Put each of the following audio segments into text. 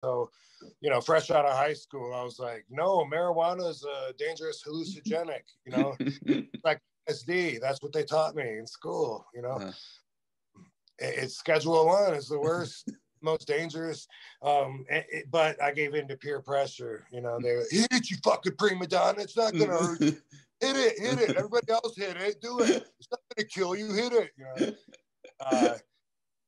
So, you know, fresh out of high school, I was like, no, marijuana is a dangerous hallucinogenic, you know, like SD. That's what they taught me in school, you know. It's Schedule 1 is the worst, most dangerous. But I gave in to peer pressure. You know, they hit it, you fucking prima donna. It's not gonna hurt you. Hit it. Everybody else hit it. Do it. It's not gonna kill you. Hit it. You know.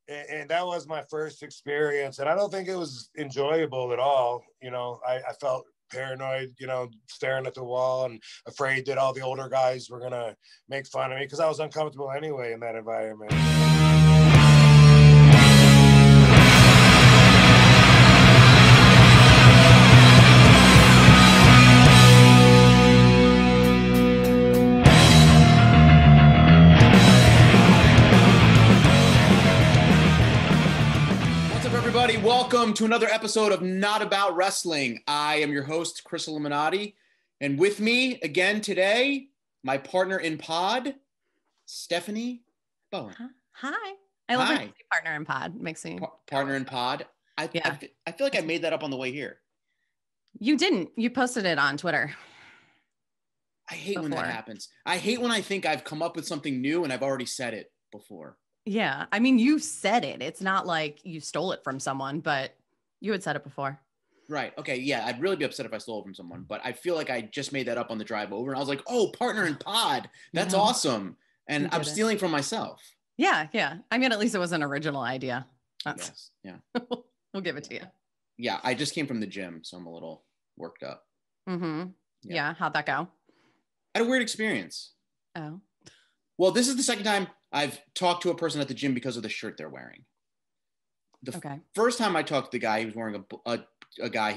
And that was my first experience, and I don't think it was enjoyable at all. You know, I felt paranoid, you know, staring at the wall and afraid that all the older guys were gonna make fun of me because I was uncomfortable anyway in that environment. Welcome to another episode of Not About Wrestling. I am your host, Chris Illuminati, and with me again today, my partner in pod, Stephanie Bowen. Hi. I love it. Partner in pod. Makes me partner in pod. I feel like I made that up on the way here. You didn't. You posted it on Twitter. I hate when that happens. I hate when I think I've come up with something new and I've already said it before. Yeah. I mean, you said it. It's not like you stole it from someone, but you had said it before. Right. Okay. Yeah. I'd really be upset if I stole it from someone, but I feel like I just made that up on the drive over and I was like, oh, partner in pod. That's awesome. And I'm stealing from myself. Yeah. Yeah. I mean, at least it was an original idea. Yes. Yeah. We'll give it to you. Yeah. I just came from the gym, so I'm a little worked up. Mm-hmm. Yeah. How'd that go? I had a weird experience. Oh. Well, this is the second time I've talked to a person at the gym because of the shirt they're wearing. The first time I talked to the guy, he was wearing he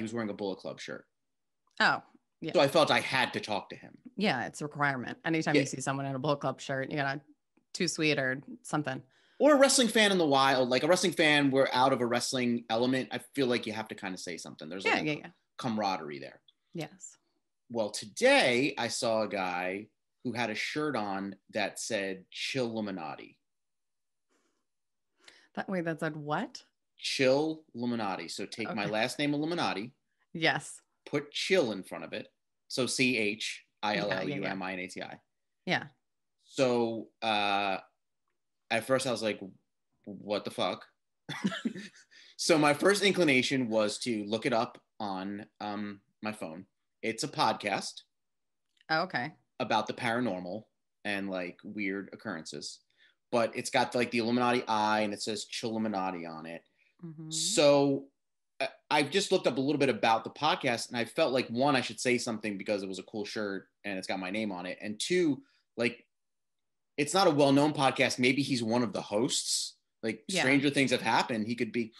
was wearing a Bullet Club shirt. Oh, yeah. So I felt I had to talk to him. Yeah, it's a requirement. Anytime you see someone in a Bullet Club shirt, you gotta Too Sweet or something. Or a wrestling fan in the wild, like a wrestling fan, we're out of a wrestling element. I feel like you have to kind of say something. There's camaraderie there. Yes. Well, today I saw a guy who had a shirt on that said Chill Illuminati. That said what? Chill Illuminati. So take my last name, Illuminati. Yes. Put chill in front of it. So CHILLUMINATI. Yeah. So at first I was like, what the fuck? So my first inclination was to look it up on my phone. It's a podcast. Oh, okay. About the paranormal and like weird occurrences. But it's got like the Illuminati eye and it says Chill Illuminati on it. Mm-hmm. So I just looked up a little bit about the podcast and I felt like, one, I should say something because it was a cool shirt and it's got my name on it. And two, like, it's not a well-known podcast. Maybe he's one of the hosts. Like stranger things have happened. He could be.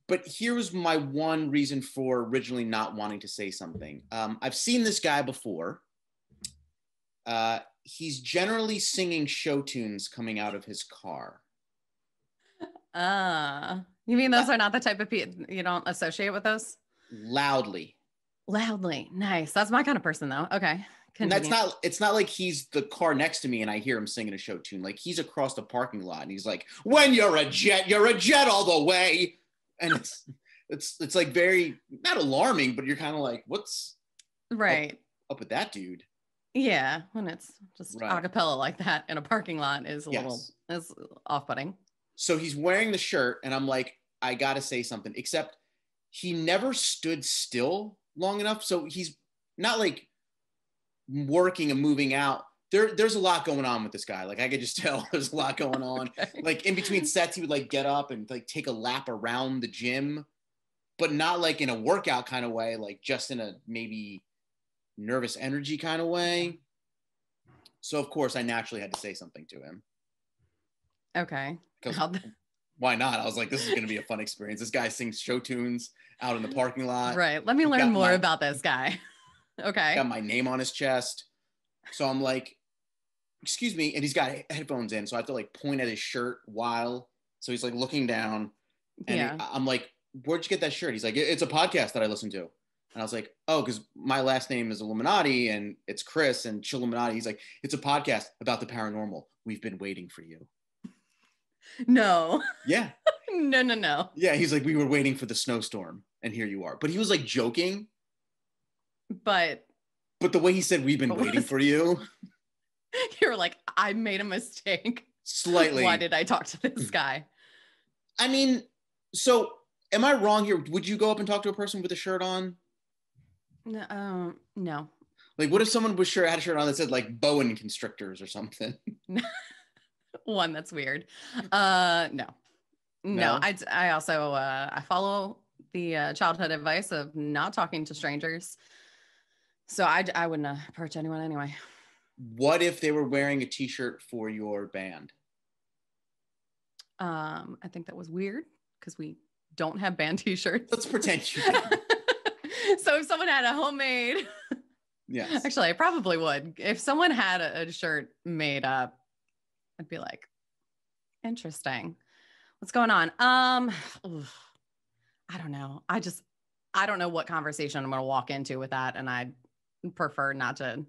But here was my one reason for originally not wanting to say something. I've seen this guy before. He's generally singing show tunes coming out of his car. You mean those are not the type of people you don't associate with those? Loudly. Nice. That's my kind of person though. Okay. And it's not like he's the car next to me and I hear him singing a show tune. Like he's across the parking lot and he's like, when you're a jet all the way. And it's like very, not alarming, but you're kind of like, what's up with that dude? Yeah. When it's just a cappella like that in a parking lot is is off-putting. So he's wearing the shirt and I'm like, I got to say something, except he never stood still long enough. So he's not like working and moving out. There's a lot going on with this guy. Like I could just tell there's a lot going on. Okay. Like in between sets, he would like get up and like take a lap around the gym, but not like in a workout kind of way, like just in a maybe nervous energy kind of way. So of course I naturally had to say something to him. Okay. Why not? I was like, this is going to be a fun experience. This guy sings show tunes out in the parking lot. Right. Let me learn more about this guy. Okay. Got my name on his chest. So I'm like, excuse me. And he's got headphones in. So I have to like point at his shirt so he's like looking down and I'm like, where'd you get that shirt? He's like, it's a podcast that I listen to. And I was like, oh, because my last name is Illuminati and it's Chris and Chill Illuminati. He's like, it's a podcast about the paranormal. We've been waiting for you. No. Yeah. No. Yeah, he's like, we were waiting for the snowstorm, and here you are. But he was like joking. But the way he said, we've been waiting for you. You're like, I made a mistake. Slightly. Why did I talk to this guy? I mean, so am I wrong here? Would you go up and talk to a person with a shirt on? No. No. Like, what if someone had a shirt on that said like Bowen Constrictors or something? One that's weird. No. I also I follow the childhood advice of not talking to strangers. So I wouldn't approach anyone anyway. What if they were wearing a t-shirt for your band? I think that was weird because we don't have band t-shirts. Let's pretend you do. So if someone had a homemade, yes, actually I probably would. If someone had a shirt made up, I'd be like, interesting. What's going on? I don't know. I don't know what conversation I'm going to walk into with that. And I prefer not to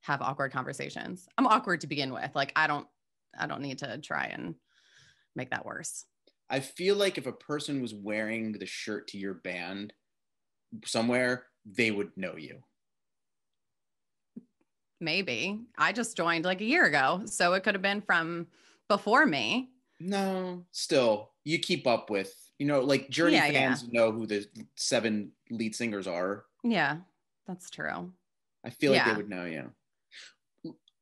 have awkward conversations. I'm awkward to begin with. Like, I don't need to try and make that worse. I feel like if a person was wearing the shirt to your band somewhere, they would know you. Maybe. I just joined like a year ago, so it could have been from before me. No, still, you keep up with, like Journey fans know who the 7 lead singers are. Yeah, that's true. I feel like they would know you.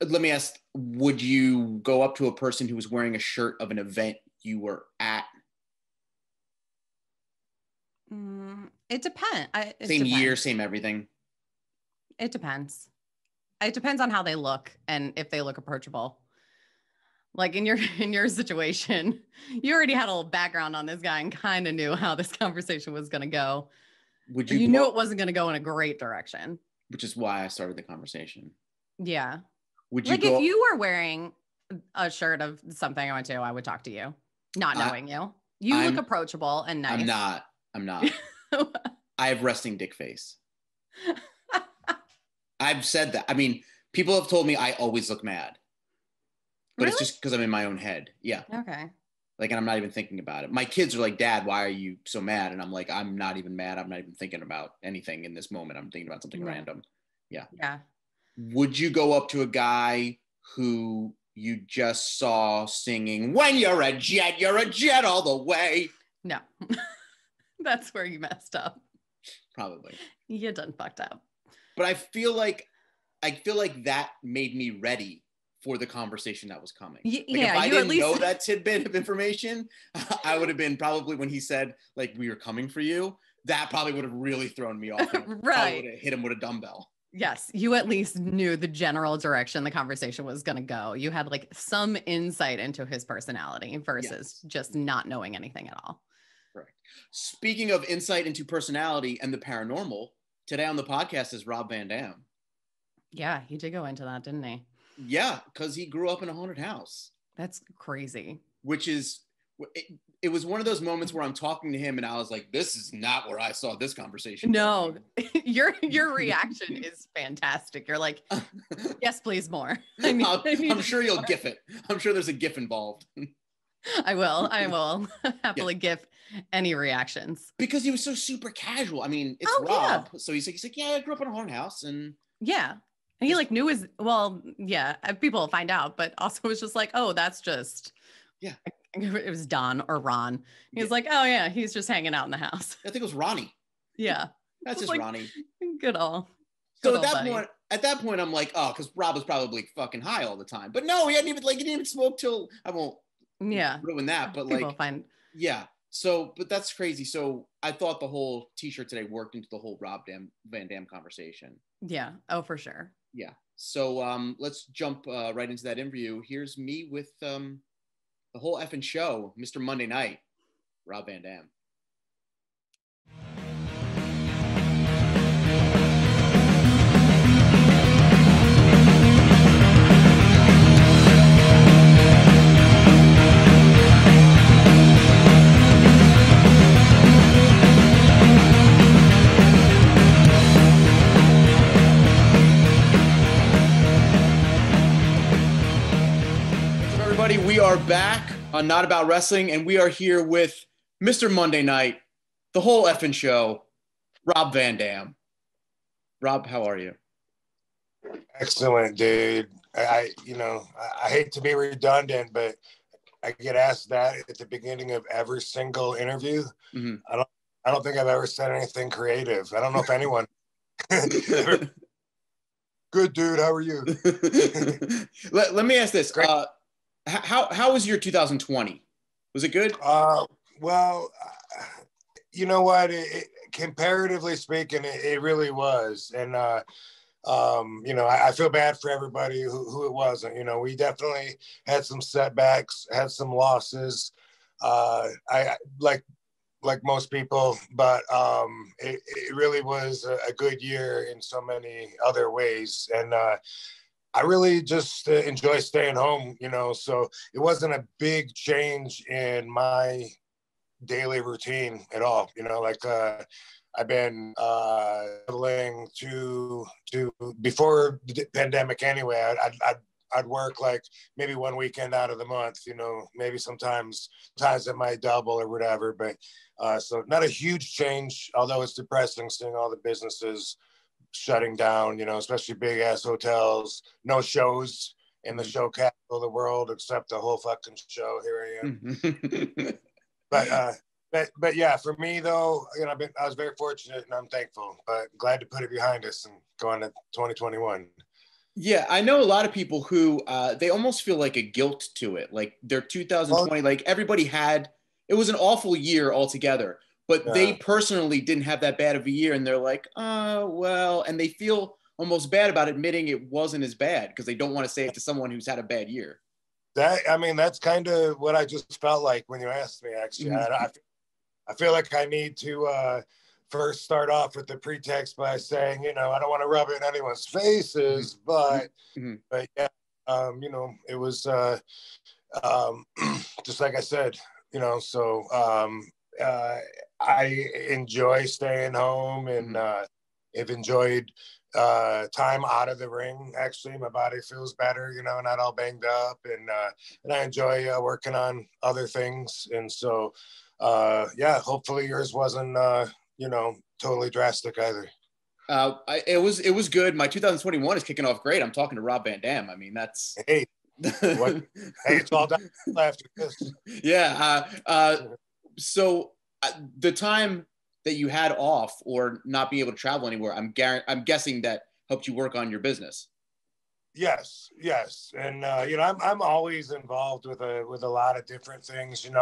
Let me ask, would you go up to a person who was wearing a shirt of an event you were at? It depends. Same year, same everything? It depends. It depends on how they look and if they look approachable. Like in your situation, you already had a little background on this guy and kind of knew how this conversation was going to go. You knew it wasn't going to go in a great direction. Which is why I started the conversation. Yeah. Would you if you were wearing a shirt of something I went to, I would talk to you, not knowing you. You look approachable and nice. I'm not. I have resting dick face. I've said that. I mean, people have told me I always look mad. But It's just because I'm in my own head. Yeah. Okay. Like, and I'm not even thinking about it. My kids are like, Dad, why are you so mad? And I'm like, I'm not even mad. I'm not even thinking about anything in this moment. I'm thinking about something random. Yeah. Yeah. Would you go up to a guy who you just saw singing, when you're a jet all the way? No. That's where you messed up. Probably. You done fucked up. But I feel like that made me ready for the conversation that was coming. Like, if I didn't know that tidbit of information, I would have been probably, when he said like, we are coming for you, that probably would have really thrown me off. Right. I would have hit him with a dumbbell. Yes. You at least knew the general direction the conversation was going to go. You had like some insight into his personality versus just not knowing anything at all. Correct. Speaking of insight into personality and the paranormal, today on the podcast is Rob Van Dam. Yeah, he did go into that, didn't he? Yeah, because he grew up in a haunted house. That's crazy. Which is, it was one of those moments where I'm talking to him and I was like, this is not where I saw this conversation. No, your reaction is fantastic. You're like, yes, please, more. I'm sure you'll GIF it. I'm sure there's a GIF involved. I will happily GIF any reactions. Because he was so super casual. I mean, it's Rob. Yeah. So he's like, yeah, I grew up in a haunted house. And yeah. And he like knew people will find out, but also was just like, oh, that's just, it was Don or Ron. He was like, oh yeah, he's just hanging out in the house. I think it was Ronnie. Yeah. That's just like, Ronnie. Good all. So at that point, I'm like, oh, because Rob was probably fucking high all the time. But no, he didn't even smoke till, I won't ruin that. But people yeah. So, but that's crazy. So I thought the whole t-shirt today worked into the whole Rob Van Dam conversation. Yeah. Oh, for sure. Yeah. So let's jump right into that interview. Here's me with the whole effing show, Mr. Monday Night, Rob Van Dam. We are back on Not About Wrestling, and we are here with Mr. Monday Night, the whole effing show, Rob Van Dam. Rob, how are you? Excellent, dude. I hate to be redundant, but I get asked that at the beginning of every single interview. Mm-hmm. I don't think I've ever said anything creative. I don't know if anyone. Good, dude. How are you? Let me ask this. How was your 2020? Was it good? Well, you know what? Comparatively speaking, it really was. And, I feel bad for everybody who it wasn't. We definitely had some setbacks, had some losses. I like most people, but it really was a good year in so many other ways. And I really just enjoy staying home, so it wasn't a big change in my daily routine at all. I've been traveling to before the pandemic anyway. I'd work like maybe one weekend out of the month, maybe sometimes it might double or whatever, but so not a huge change, although it's depressing seeing all the businesses shutting down, especially big ass hotels, no shows in the show capital of the world, except the whole fucking show. Here I am. But yeah, for me though, I was very fortunate and I'm thankful, but glad to put it behind us and go on to 2021. Yeah, I know a lot of people who they almost feel like a guilt to it. Like their 2020, like everybody it was an awful year altogether, but they personally didn't have that bad of a year. And they're like, oh, well, and they feel almost bad about admitting it wasn't as bad because they don't want to say it to someone who's had a bad year. That's kind of what I just felt like when you asked me, actually. Mm-hmm. I feel like I need to first start off with the pretext by saying, I don't want to rub it in anyone's faces, but yeah, it was just like I said, so I enjoy staying home and have enjoyed time out of the ring. Actually, my body feels better, not all banged up, and I enjoy working on other things. And so, hopefully yours wasn't, totally drastic either. It was good. My 2021 is kicking off great. I'm talking to Rob Van Dam. I mean, that's hey, it's all done after this. Yeah. So the time that you had off or not being able to travel anywhere, I'm guessing that helped you work on your business. Yes. And, I'm always involved with a lot of different things, and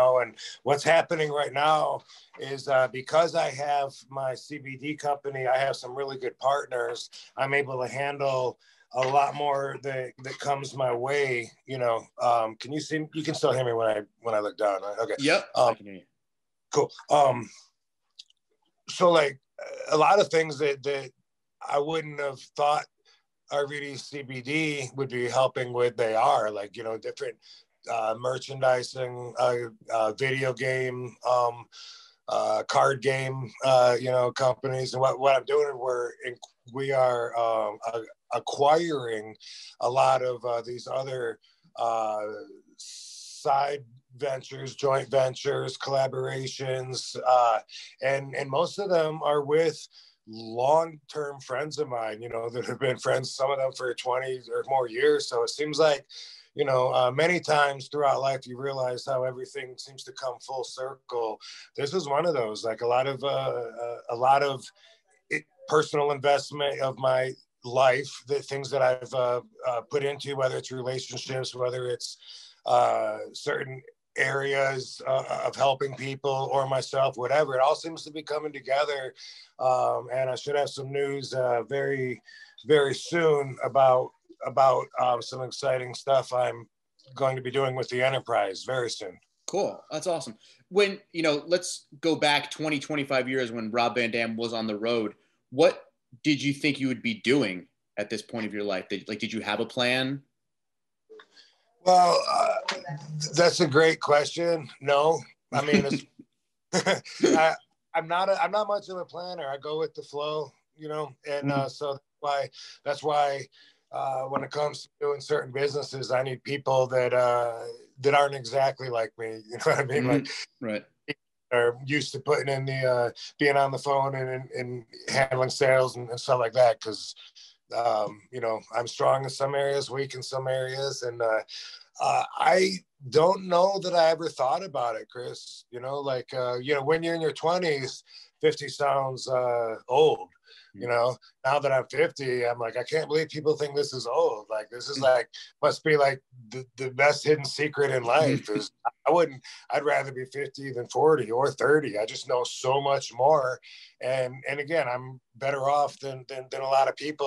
what's happening right now is because I have my CBD company, I have some really good partners. I'm able to handle a lot more that comes my way, can you see, you can still hear me when I look down, right? Okay. Yep. I can hear you. Cool. So like a lot of things that I wouldn't have thought RVD CBD would be helping with, they are, like, different merchandising, video game, card game, companies. And what I'm doing, we are acquiring a lot of these other side ventures, joint ventures, collaborations, and most of them are with long-term friends of mine, that have been friends, some of them for 20 or more years. So it seems like, many times throughout life, you realize how everything seems to come full circle. This is one of those, like a lot of personal investment of my life, the things that I've put into, whether it's relationships, whether it's certain areas of helping people or myself, whatever, it all seems to be coming together. And I should have some news very, very soon about some exciting stuff I'm going to be doing with the enterprise very soon. Cool. That's awesome. When, let's go back 25 years when Rob Van Dam was on the road. What did you think you would be doing at this point of your life? Did you have a plan? Well, that's a great question. No, I mean, I'm not much of a planner. I go with the flow, and so that's why when it comes to doing certain businesses, I need people that aren't exactly like me. You know what I mean? Like, right. are used to putting in the being on the phone and handling sales and stuff like that, because you know, I'm strong in some areas, weak in some areas, and I don't know that I ever thought about it, Chris. You know, like you know, when you're in your 20s, 50 sounds old. You know, now that I'm 50, I'm like, I can't believe people think this is old. Like, this is like, must be like the best hidden secret in life. Is I'd rather be 50 than 40 or 30. I just know so much more. And again, I'm better off than a lot of people.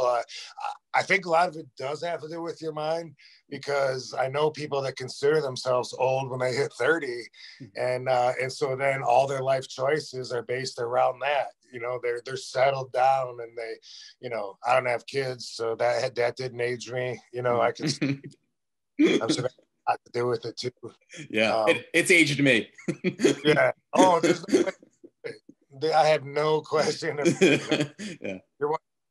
I think a lot of it does have to do with your mind, because I know people that consider themselves old when they hit 30. And so then all their life choices are based around that. You know, they're settled down, and they, you know, I don't have kids, so that didn't age me. You know, I can. I'm sure that had to do with it too. Yeah, it's aged me. Yeah. Oh, there's no way. I have no question. Yeah.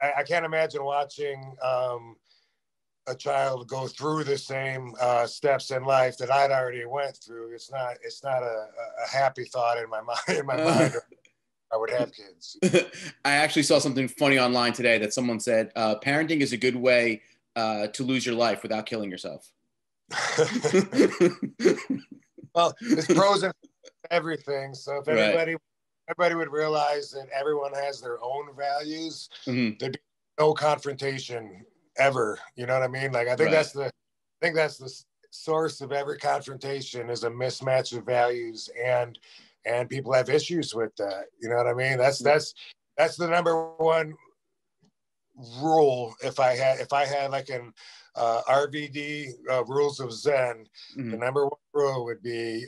I can't imagine watching a child go through the same steps in life that I'd already went through. It's not a happy thought in my mind. I would have kids. I actually saw something funny online today that someone said, parenting is a good way to lose your life without killing yourself. Well, there's pros and everything. So if everybody would realize that everyone has their own values, there'd be no confrontation ever. You know what I mean? Like, I think that's the source of every confrontation, is a mismatch of values, and people have issues with that. You know what I mean? That's the number one rule. If I had like an RVD rules of Zen, the number one rule would be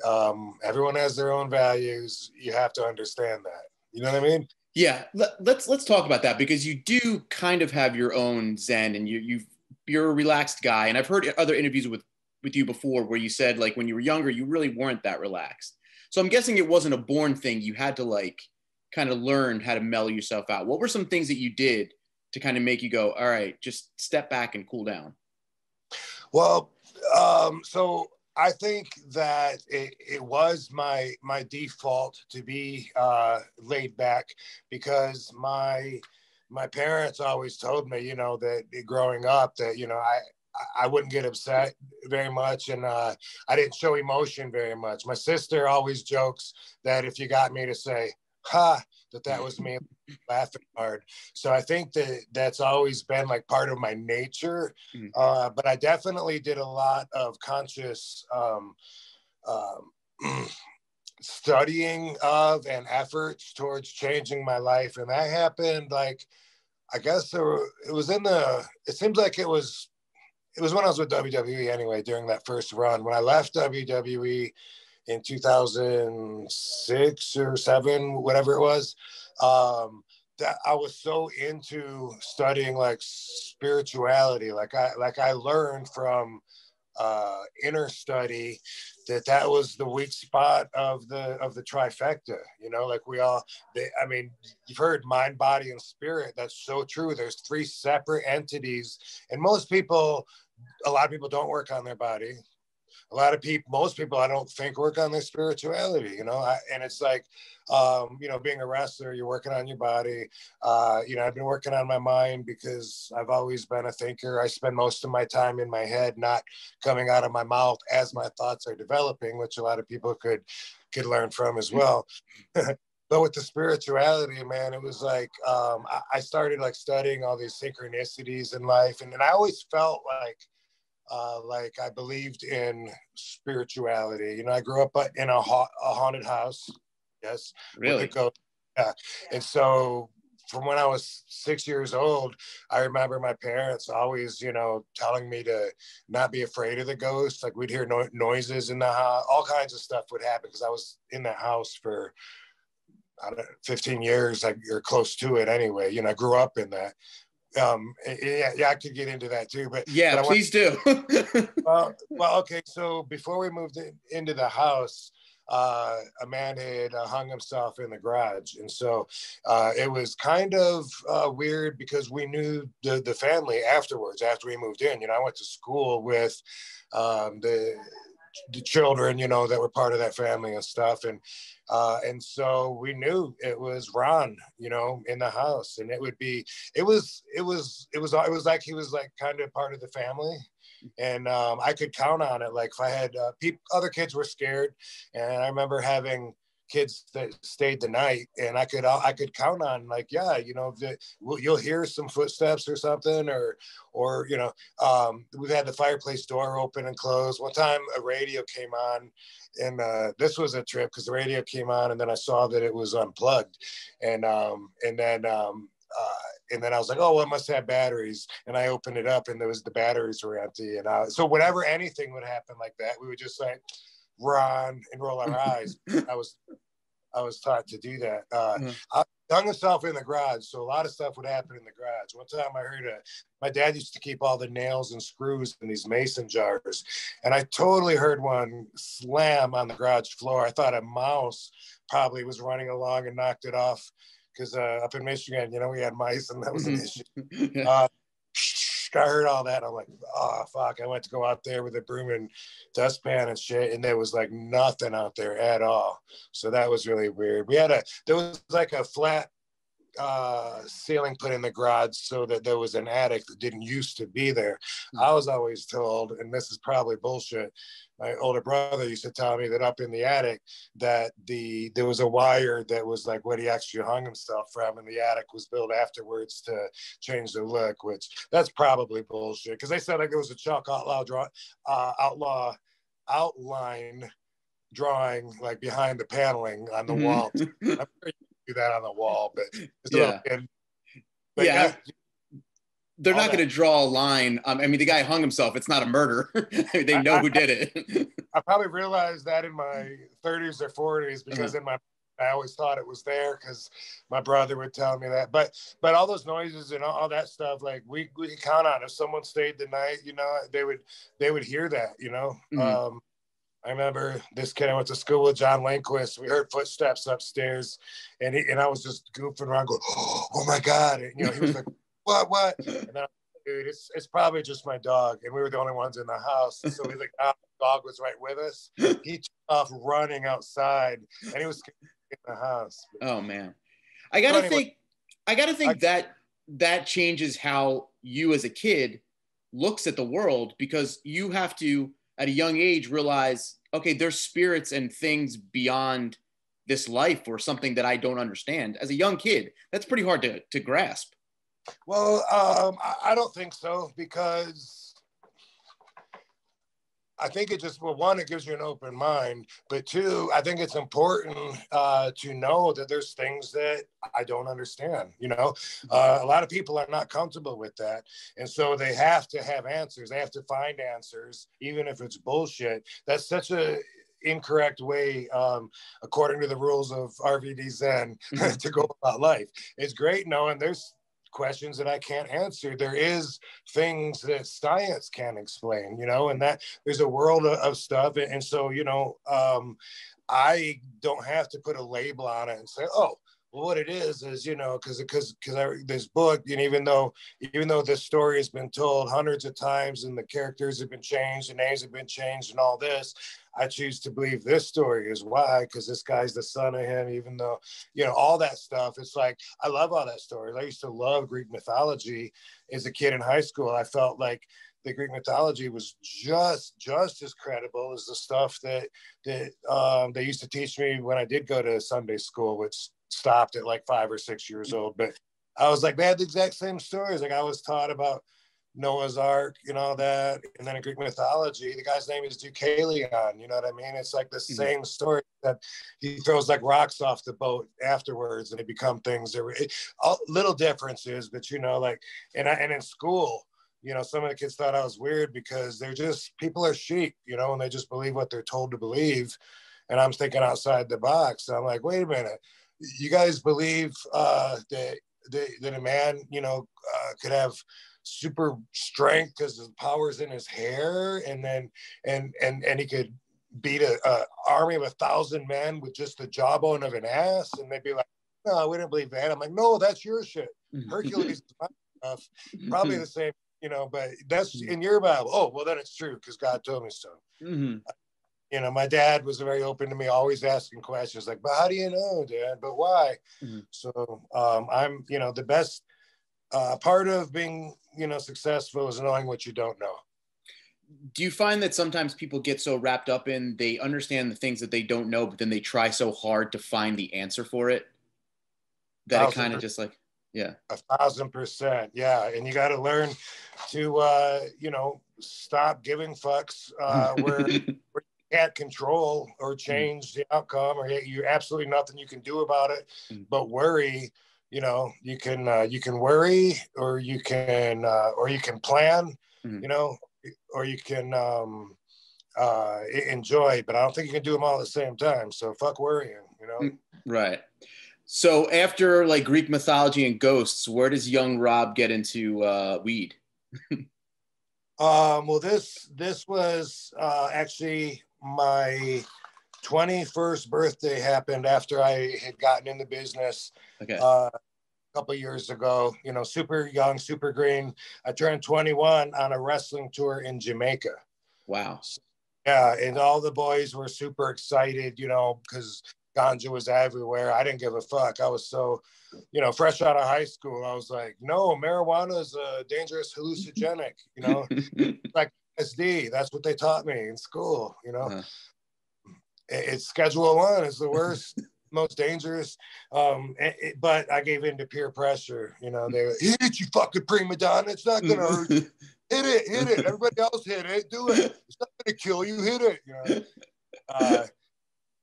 everyone has their own values. You have to understand that. You know what I mean? Yeah. Let's talk about that, because you do kind of have your own Zen, and you're a relaxed guy. And I've heard other interviews with you before where you said, like, when you were younger, you really weren't that relaxed. So I'm guessing it wasn't a born thing. You had to, like, kind of learn how to mellow yourself out. What were some things that you did to kind of make you go, all right, just step back and cool down? Well, so I think that it was my default to be laid back, because my parents always told me, you know, that growing up, that, you know, I wouldn't get upset very much, and I didn't show emotion very much. My sister always jokes that if you got me to say, ha, that was me laughing hard. So I think that's always been like part of my nature. But I definitely did a lot of conscious studying of and efforts towards changing my life. And that happened, like, I guess it seems like it was when I was with WWE anyway, during that first run. When I left WWE in 2006 or 7, whatever it was, that I was so into studying, like, spirituality. Like I learned from inner study that was the weak spot of the trifecta. You know, like I mean, you've heard mind, body, and spirit. That's so true. There's 3 separate entities, and a lot of people don't work on their body. Most people, I don't think, work on their spirituality, you know. And it's like, you know, being a wrestler, you're working on your body. You know, I've been working on my mind, because I've always been a thinker. I spend most of my time in my head, not coming out of my mouth as my thoughts are developing, which a lot of people could learn from as well. But with the spirituality, man, it was like, I started, like, studying all these synchronicities in life. And I always felt like I believed in spirituality. You know, I grew up in a haunted house. Yes. Really? Yeah. And so from when I was 6 years old, I remember my parents always, you know, telling me to not be afraid of the ghosts. Like, we'd hear noises in the house, all kinds of stuff would happen, because I was in that house for, I don't know, 15 years, like, you're close to it anyway. You know, I grew up in that. Yeah, I could get into that too, but please do. well, okay. So before we moved into the house, a man had hung himself in the garage, and so it was kind of weird, because we knew the family afterwards, after we moved in. You know, I went to school with the the children, you know, that were part of that family and stuff. And so we knew it was Ron, you know, in the house, and it was like he was like kind of part of the family. And I could count on it. Like if I had other kids were scared, and I remember having kids that stayed the night, and I could count on, like, yeah, you know, you'll hear some footsteps or something, or you know, we've had the fireplace door open and close. One time a radio came on, and this was a trip because the radio came on, and then I saw that it was unplugged, and then I was like, oh, well, it must have batteries. And I opened it up, and the batteries were empty. And so whenever anything would happen like that, we would just say, Ron, and roll our eyes. I was taught to do that. I hung myself in the garage, so a lot of stuff would happen in the garage. One time I heard my dad used to keep all the nails and screws in these mason jars, and I totally heard one slam on the garage floor. I thought a mouse probably was running along and knocked it off, because up in Michigan, you know, we had mice, and that was an issue. I heard all that. I'm like, oh, fuck. I went to go out there with a broom and dustpan and shit, and there was like nothing out there at all. So that was really weird. There was like a flat ceiling put in the garage so that there was an attic that didn't used to be there. I was always told, and this is probably bullshit, my older brother used to tell me that up in the attic that there was a wire that was like what he actually hung himself from, and the attic was built afterwards to change the look, which that's probably bullshit, because they said like it was a chalk outlaw outline drawing like behind the paneling on the wall. I'm sure you can do that on the wall, but it's a little thin. But yeah. They're not going to draw a line. I mean, the guy hung himself. It's not a murder. They know who did it. I probably realized that in my 30s or 40s, because I always thought it was there because my brother would tell me that. But all those noises and all that stuff, like we could count on. If someone stayed the night, you know, they would hear that, you know. I remember this kid I went to school with, John Lindquist. We heard footsteps upstairs, and I was just goofing around going, oh my God. And, you know, he was like, what? And then, dude, it's probably just my dog. And we were the only ones in the house. So we like, the dog was right with us. He took off running outside, and he was in the house. Oh man. I gotta think that changes how you as a kid looks at the world, because you have to, at a young age, realize, okay, there's spirits and things beyond this life, or something that I don't understand. As a young kid, that's pretty hard to grasp. Well, I don't think so, because I think it just, well, one, it gives you an open mind, but two, I think it's important to know that there's things that I don't understand, you know. A lot of people are not comfortable with that, and so they have to have answers. They have to find answers, even if it's bullshit. That's such a incorrect way, according to the rules of RVD Zen, to go about life. It's great knowing there's questions that I can't answer. There is things that science can't explain, you know, and that there's a world of stuff. And so, you know, I don't have to put a label on it and say, oh, well, what it is, you know, because this book, and even though this story has been told hundreds of times, and the characters have been changed, the names have been changed, and all this, I choose to believe this story is why, because this guy's the son of him, even though, you know, all that stuff. It's like, I love all that stories. I used to love Greek mythology as a kid in high school. I felt like the Greek mythology was just as credible as the stuff that they used to teach me when I did go to Sunday school, which stopped at like 5 or 6 years old. But I was like, they had the exact same stories. Like, I was taught about Noah's Ark, you know, that, and then in Greek mythology, the guy's name is Deucalion, you know what I mean? It's like the same story, that he throws like rocks off the boat afterwards, and they become things that were little differences, but you know, like, and in school, you know, some of the kids thought I was weird because people are sheep, you know, and they just believe what they're told to believe. And I'm thinking outside the box. I'm like, wait a minute, you guys believe that a man, you know, could have super strength because the power's in his hair, and he could beat a army of 1,000 men with just the jawbone of an ass, and they'd be like, no, we didn't believe that. I'm like, no, that's your shit. Hercules is my stuff. Probably the same, you know, but that's in your Bible. Oh, well, then it's true because God told me so. you know, my dad was very open to me, always asking questions like, but how do you know, Dad? But why? So I'm, you know, the best part of being, you know, successful is knowing what you don't know. Do you find that sometimes people get so wrapped up in, they understand the things that they don't know, but then they try so hard to find the answer for it that it kind of just like, yeah. 1,000%. Yeah. And you got to learn to, you know, stop giving fucks where you can't control or change the outcome, or you absolutely nothing you can do about it. But worry, you know, you can worry, or you can plan, you know, or you can enjoy, but I don't think you can do them all at the same time. So fuck worrying, you know? Right. So after like Greek mythology and ghosts, where does young Rob get into weed? Well, this was actually my 21st birthday happened after I had gotten in the business. Okay. A couple of years ago, you know, super young, super green. I turned 21 on a wrestling tour in Jamaica. Wow. Yeah, and all the boys were super excited, you know, because ganja was everywhere. I didn't give a fuck. I was so, you know, fresh out of high school. I was like, no, marijuana is a dangerous hallucinogenic, you know, like SD. That's what they taught me in school, you know. It's Schedule 1 is the worst, most dangerous. But I gave in to peer pressure. You know, they were, hit it, you fucking prima donna. It's not gonna hurt you. Hit it. Everybody else hit it. Do it. It's not gonna kill you. Hit it. You know.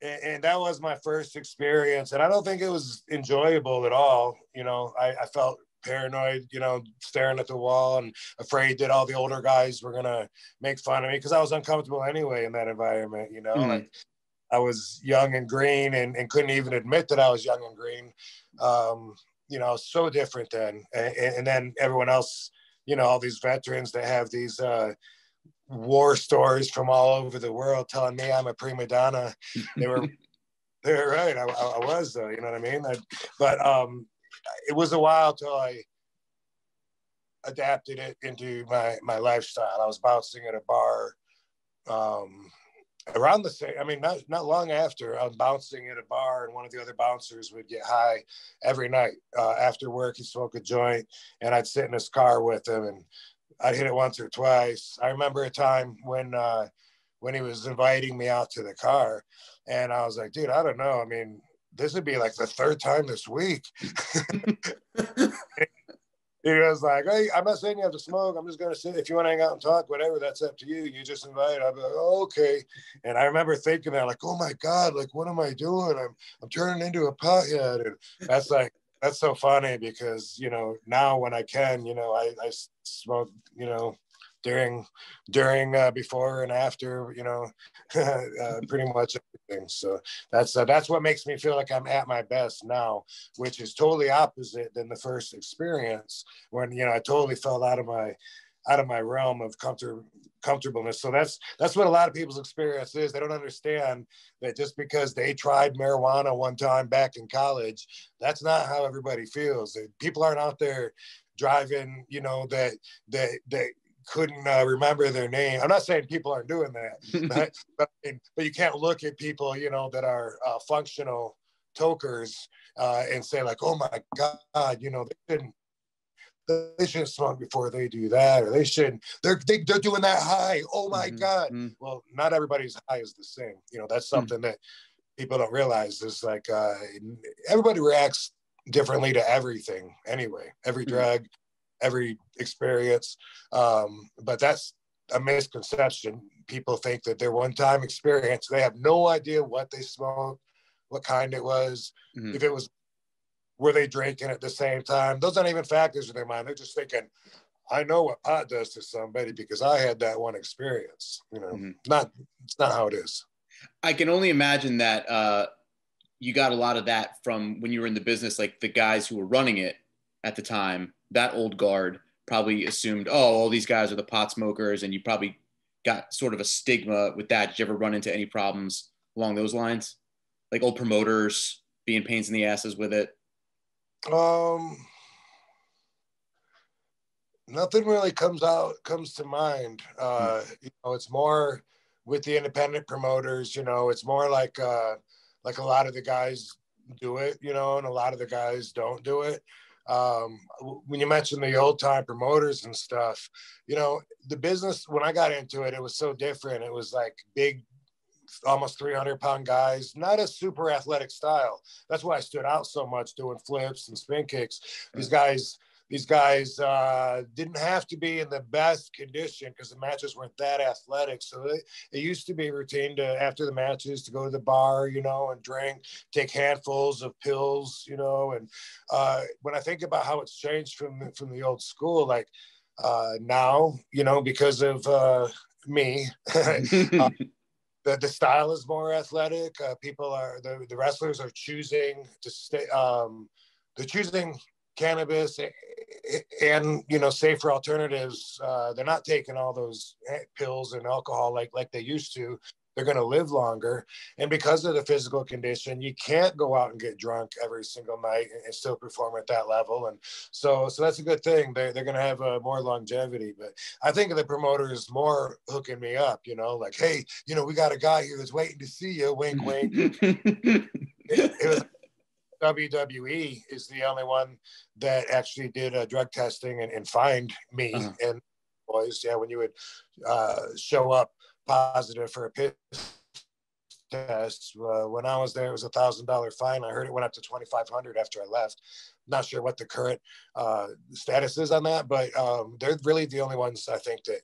And that was my first experience, and I don't think it was enjoyable at all. You know, I felt paranoid, you know, staring at the wall and afraid that all the older guys were gonna make fun of me because I was uncomfortable anyway in that environment. You know, like I was young and green and couldn't even admit that I was young and green. You know, so different then. And then everyone else, you know, all these veterans that have these war stories from all over the world telling me I'm a prima donna. They're right. I was, you know what I mean? But it was a while till I adapted it into my lifestyle. I was bouncing at a bar around the same, I mean, not long after. I was bouncing at a bar, and one of the other bouncers would get high every night. After work, he'd smoke a joint, and I'd sit in his car with him, and I'd hit it once or twice. I remember a time when he was inviting me out to the car, and I was like, dude, I don't know. I mean, this would be like the third time this week. He was like, hey, I'm not saying you have to smoke. I'm just going to sit. If you want to hang out and talk, whatever, that's up to you. You just invite. I'm like, oh, okay. And I remember thinking that, like, oh my God, like, what am I doing? I'm turning into a pothead. And that's so funny because, you know, now when I can, you know, I smoke, you know, during before and after, you know, pretty much everything. So that's what makes me feel like I'm at my best now, which is totally opposite than the first experience when, you know, I totally fell out of my realm of comfortableness. So that's what a lot of people's experience is. They don't understand that just because they tried marijuana one time back in college, that's not how everybody feels. People aren't out there driving, you know, that couldn't remember their name. I'm not saying people aren't doing that, but you can't look at people, you know, that are functional tokers and say like, oh my God, you know, they shouldn't smoke before they do that, or they shouldn't. They're doing that high. Oh my God. Well, not everybody's high is the same. You know, that's something that people don't realize is like everybody reacts differently to everything anyway. Every drug, every experience, but that's a misconception. People think that their one-time experience, they have no idea what they smoked, what kind it was, if it was, were they drinking at the same time? Those aren't even factors in their mind. They're just thinking, I know what pot does to somebody because I had that one experience. You know, it's not how it is. I can only imagine that you got a lot of that from when you were in the business, like the guys who were running it at the time, that old guard probably assumed, oh, all these guys are the pot smokers, and you probably got sort of a stigma with that. Did you ever run into any problems along those lines? Like old promoters being pains in the asses with it? Nothing really comes to mind. You know, it's more with the independent promoters, you know, it's more like a lot of the guys do it, you know, and a lot of the guys don't do it. When you mentioned the old time promoters and stuff, you know, the business, when I got into it, it was so different. It was like big, almost 300-pound guys, not a super athletic style. That's why I stood out so much doing flips and spin kicks. These guys didn't have to be in the best condition because the matches weren't that athletic. So it used to be routine to, after the matches, to go to the bar, you know, and drink, take handfuls of pills, you know. And when I think about how it's changed from the old school, like now, you know, because of me, the style is more athletic. People are, the wrestlers are choosing to stay, they're choosing cannabis and, you know, safer alternatives. They're not taking all those pills and alcohol like they used to. They're going to live longer. And because of the physical condition, you can't go out and get drunk every single night and still perform at that level. And so that's a good thing. They're going to have more longevity. But I think of the promoters more hooking me up, you know, like, hey, you know, we got a guy here that's waiting to see you. Wink, wink. It was WWE is the only one that actually did drug testing and find me and boys. Yeah, when you would show up positive for a piss test. When I was there, it was $1,000 fine. I heard it went up to $2,500 after I left. Not sure what the current status is on that, but they're really the only ones I think that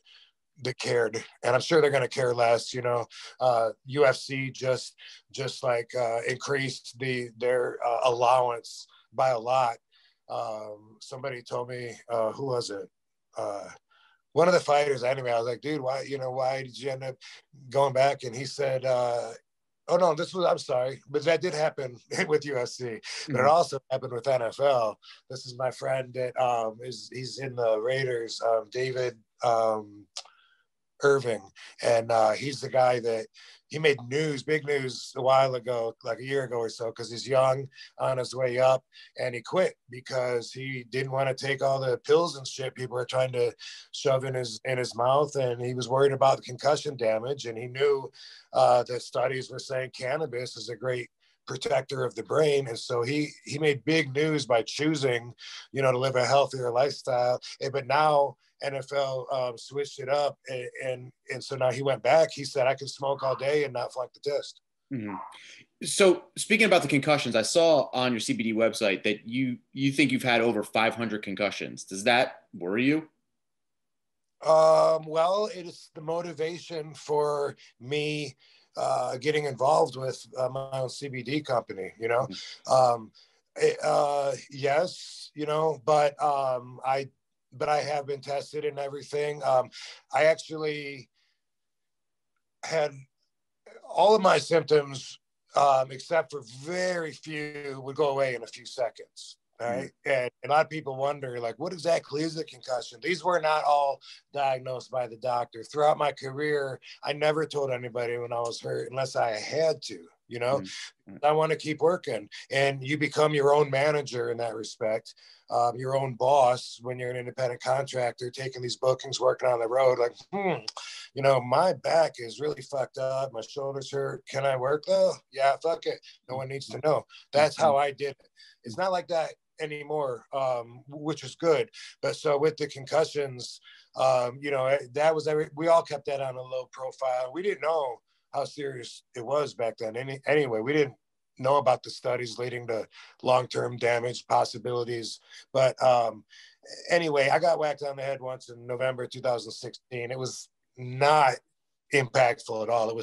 cared, and I'm sure they're going to care less. You know, UFC just like increased their allowance by a lot. Somebody told me, who was it? One of the fighters. Anyway, I was like, dude, why did you end up going back? And he said, oh no, I'm sorry, but that did happen with UFC, but it also happened with NFL. This is my friend that he's in the Raiders, David Irving, and he's the guy that he made big news a while ago, like a year ago or so, because he's young, on his way up, and he quit because he didn't want to take all the pills and shit people are trying to shove in his mouth, and he was worried about the concussion damage, and he knew that studies were saying cannabis is a great protector of the brain, and so he made big news by choosing, you know, to live a healthier lifestyle. But now NFL switched it up, and so now he went back. He said, I can smoke all day and not flunk the test. So speaking about the concussions, I saw on your CBD website that you think you've had over 500 concussions. Does that worry you? Well, it is the motivation for me getting involved with my own CBD company, you know. Yes, you know, but I have been tested and everything. I actually had all of my symptoms, except for very few, would go away in a few seconds. Right. And a lot of people wonder, like, what exactly is a concussion? These were not all diagnosed by the doctor. Throughout my career, I never told anybody when I was hurt unless I had to, you know. I want to keep working. And you become your own manager in that respect, your own boss when you're an independent contractor, taking these bookings, working on the road, like, you know, my back is really fucked up. My shoulders hurt. Can I work though? Yeah, fuck it. No one needs to know. That's how I did it. It's not like that anymore, which is good. But so with the concussions, you know, that was we all kept that on a low profile. We didn't know how serious it was back then. Anyway, we didn't know about the studies leading to long-term damage possibilities. But anyway, I got whacked on the head once in November 2016. It was not impactful at all. It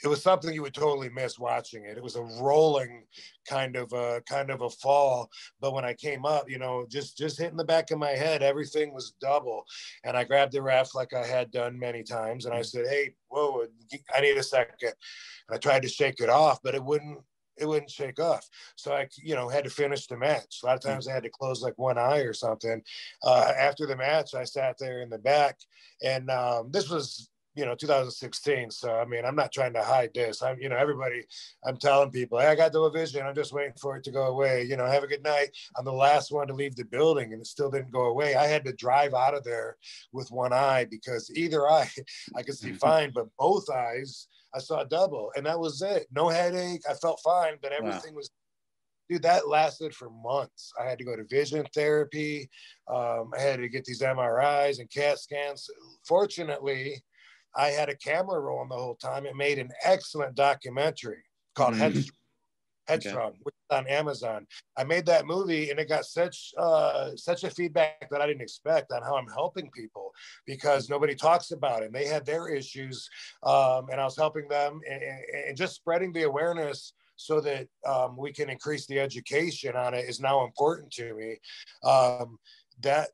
was something you would totally miss watching it. It was a rolling kind of a fall. But when I came up, you know, just hitting the back of my head, everything was double. And I grabbed the ref like I had done many times. And I said, hey, whoa, I need a second. And I tried to shake it off, but it wouldn't shake off. So I, you know, had to finish the match. A lot of times I had to close like one eye or something. After the match, I sat there in the back, and this was 2016. So, I mean, I'm not trying to hide this. I'm telling people, hey, I got the vision. I'm just waiting for it to go away. Have a good night. I'm the last one to leave the building, and it still didn't go away. I had to drive out of there with one eye because either eye I could see fine, but both eyes I saw double, and that was it. No headache. I felt fine, but everything was. Dude, that lasted for months. I had to go to vision therapy. I had to get these MRIs and CAT scans. Fortunately, I had a camera rolling the whole time. It made an excellent documentary called Headstrong, which is on Amazon. I made that movie, and it got such a feedback that I didn't expect on how I'm helping people, because nobody talks about it. And they had their issues, and I was helping them and just spreading the awareness so that we can increase the education on it is now important to me. That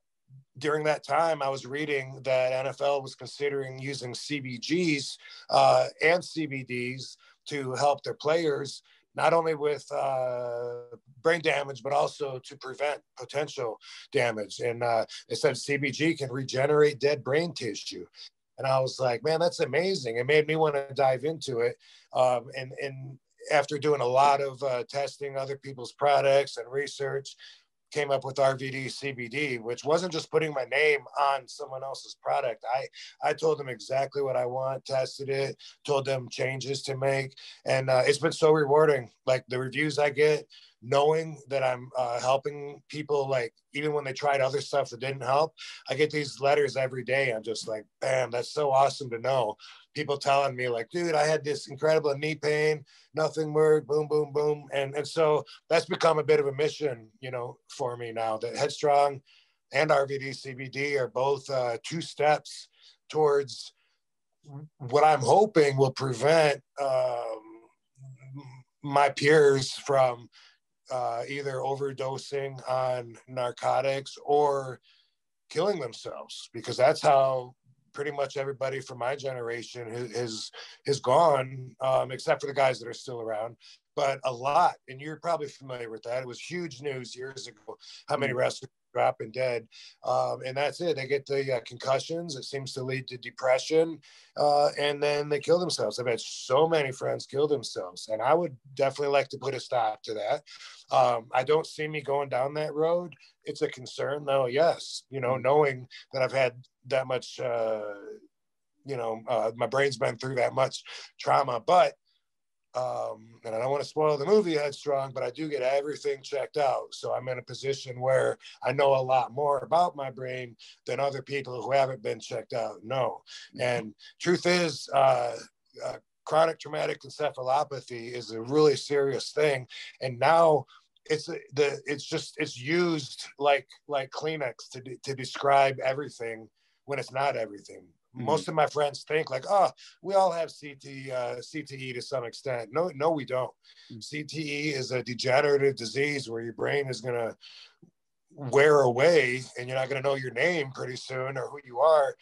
during that time, I was reading that NFL was considering using CBGs and CBDs to help their players, not only with brain damage, but also to prevent potential damage. And they said CBG can regenerate dead brain tissue. And I was like, man, that's amazing. It made me want to dive into it. And after doing a lot of testing other people's products and research, came up with RVD CBD, which wasn't just putting my name on someone else's product. I told them exactly what I want, tested it, told them changes to make. And it's been so rewarding. Like the reviews I get, knowing that I'm helping people, like even when they tried other stuff that didn't help, I get these letters every day. I'm just like, bam, that's so awesome to know. People telling me like, dude, I had this incredible knee pain, nothing worked, boom, boom, boom. And so that's become a bit of a mission, for me now, that Headstrong and RVD CBD are both 2 steps towards what I'm hoping will prevent my peers from either overdosing on narcotics or killing themselves, because that's how pretty much everybody from my generation has gone, except for the guys that are still around, but a lot. And you're probably familiar with that. It was huge news years ago, how many wrestlers dropping dead. And that's it. They get the concussions. It seems to lead to depression. And then they kill themselves. I've had so many friends kill themselves, and I would definitely like to put a stop to that. I don't see me going down that road. It's a concern though. Yes. Knowing that I've had that much, my brain's been through that much trauma, but and I don't want to spoil the movie Headstrong, but I do get everything checked out. So I'm in a position where I know a lot more about my brain than other people who haven't been checked out know. And truth is, chronic traumatic encephalopathy is a really serious thing. And now it's used like Kleenex to describe everything when it's not everything. Most of my friends think like, oh, we all have CTE to some extent. No, we don't. CTE is a degenerative disease where your brain is going to wear away, and you're not going to know your name pretty soon or who you are,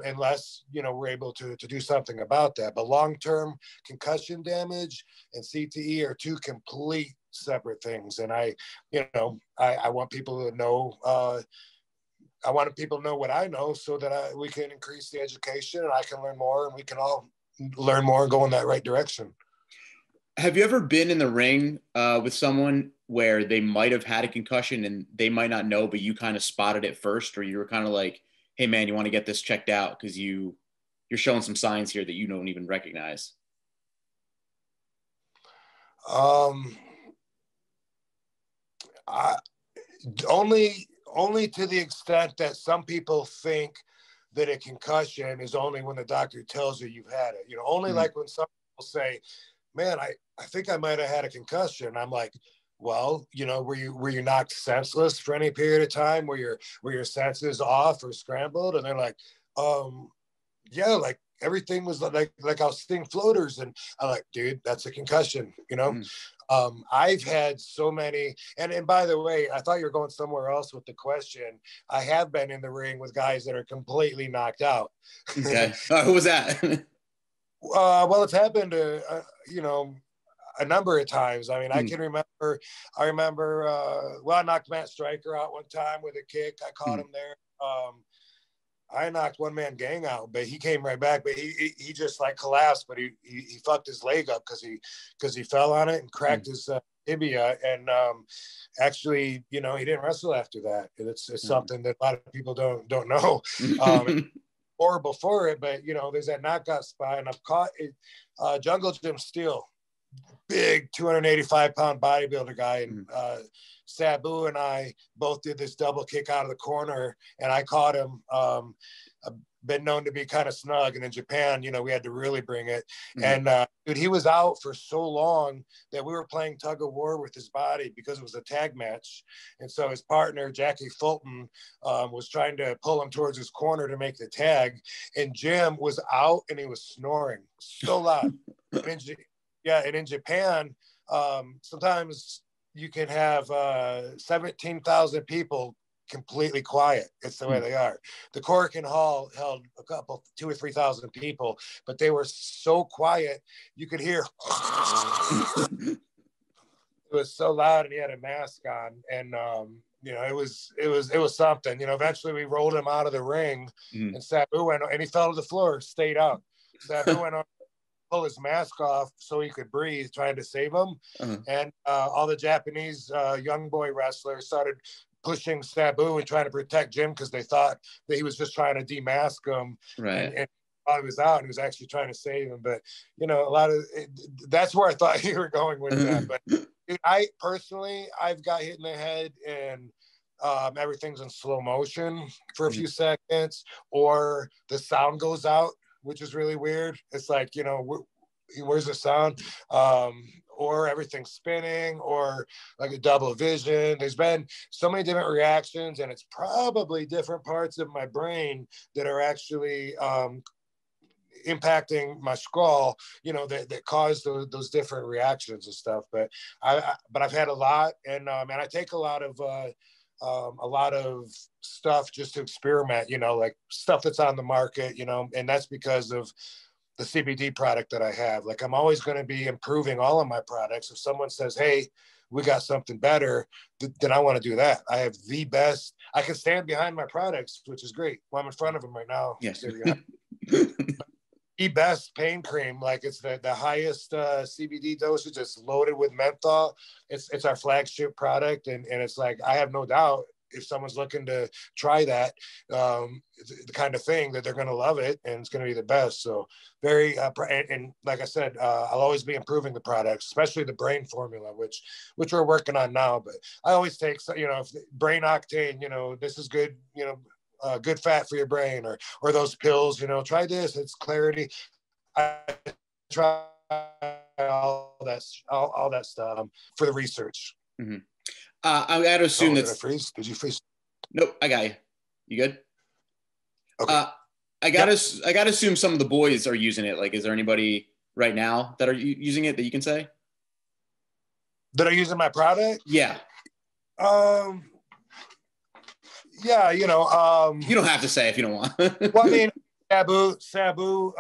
unless we're able to do something about that. But long-term concussion damage and CTE are 2 complete separate things. And I want people to know. I want people to know what I know, so that we can increase the education, and I can learn more, and we can all learn more and go in that right direction. Have you ever been in the ring with someone where they might have had a concussion and they might not know, but you kind of spotted it first, or you were kind of like, hey man, you want to get this checked out because you're showing some signs here that you don't even recognize? Only to the extent that some people think that a concussion is only when the doctor tells you you've had it. Only like when some people say, man, I think I might have had a concussion. I'm like, well, were you knocked senseless for any period of time? Were your senses off or scrambled? And they're like, yeah, like everything was like I was seeing floaters. And I'm like, dude, that's a concussion, I've had so many, and by the way, I thought you were going somewhere else with the question. I have been in the ring with guys that are completely knocked out. Okay. Who was that? Well, it's happened, a number of times. I mean, I remember, I knocked Matt Stryker out one time with a kick. I caught him there. I knocked one man gang out, but he came right back. But he just like collapsed, but he fucked his leg up because he fell on it and cracked his tibia. And actually, you know, he didn't wrestle after that. It's something that a lot of people don't know. Or before it, but you know, there's that knockout spot, and I've caught it. Jungle Jim Steele, big 285-pound bodybuilder guy, and Sabu and I both did this double kick out of the corner, and I caught him. I've been known to be kind of snug, and in Japan, you know, we had to really bring it. And dude, he was out for so long that we were playing tug of war with his body because it was a tag match. And so his partner, Jackie Fulton, was trying to pull him towards his corner to make the tag, and Jim was out and he was snoring so loud. And in Japan, sometimes you can have 17,000 people completely quiet. It's the way they are. The Korakuen Hall held 2,000 or 3,000 people, but they were so quiet you could hear. It was so loud, and he had a mask on, and you know, it was something. You know, eventually we rolled him out of the ring, and Sabu went, and he fell to the floor, stayed up. Sabu went on, pull his mask off so he could breathe, trying to save him. And all the Japanese young boy wrestlers started pushing Sabu and trying to protect Jim because they thought that he was just trying to demask him. Right. And while he was out, he was actually trying to save him. But, you know, that's where I thought you were going with that. But dude, I've got hit in the head, and everything's in slow motion for a few seconds, or the sound goes out, which is really weird. It's like, you know, where's the sound? Or everything's spinning, or like a double vision. There's been so many different reactions, and it's probably different parts of my brain that are actually impacting my skull, you know, that cause those different reactions and stuff. But I've had a lot, and I take a lot of stuff just to experiment, you know, like stuff that's on the market, you know, and that's because of the CBD product that I have. Like, I'm always going to be improving all of my products. If someone says, hey, we got something better, then I want to do that. I have the best. I can stand behind my products, which is great. Well, I'm in front of them right now. Yes. The best pain cream. Like, it's the highest CBD dosage. It's loaded with menthol. It's our flagship product. And it's like, I have no doubt if someone's looking to try that, the kind of thing, that they're going to love it, and it's going to be the best. So very, and like I said, I'll always be improving the products, especially the brain formula, which we're working on now. But I always take, you know, brain octane, you know, this is good, you know, good fat for your brain, or those pills, you know, try this, it's clarity. I try all that stuff for the research. I got to assume Did I freeze? Did you freeze? Nope, I got you. You good? Okay. I got to assume some of the boys are using it. Like, is there anybody right now that are using it that you can say? That are using my product? Yeah. Yeah, you know. You don't have to say if you don't want. Well, I mean, Sabu, Sabu,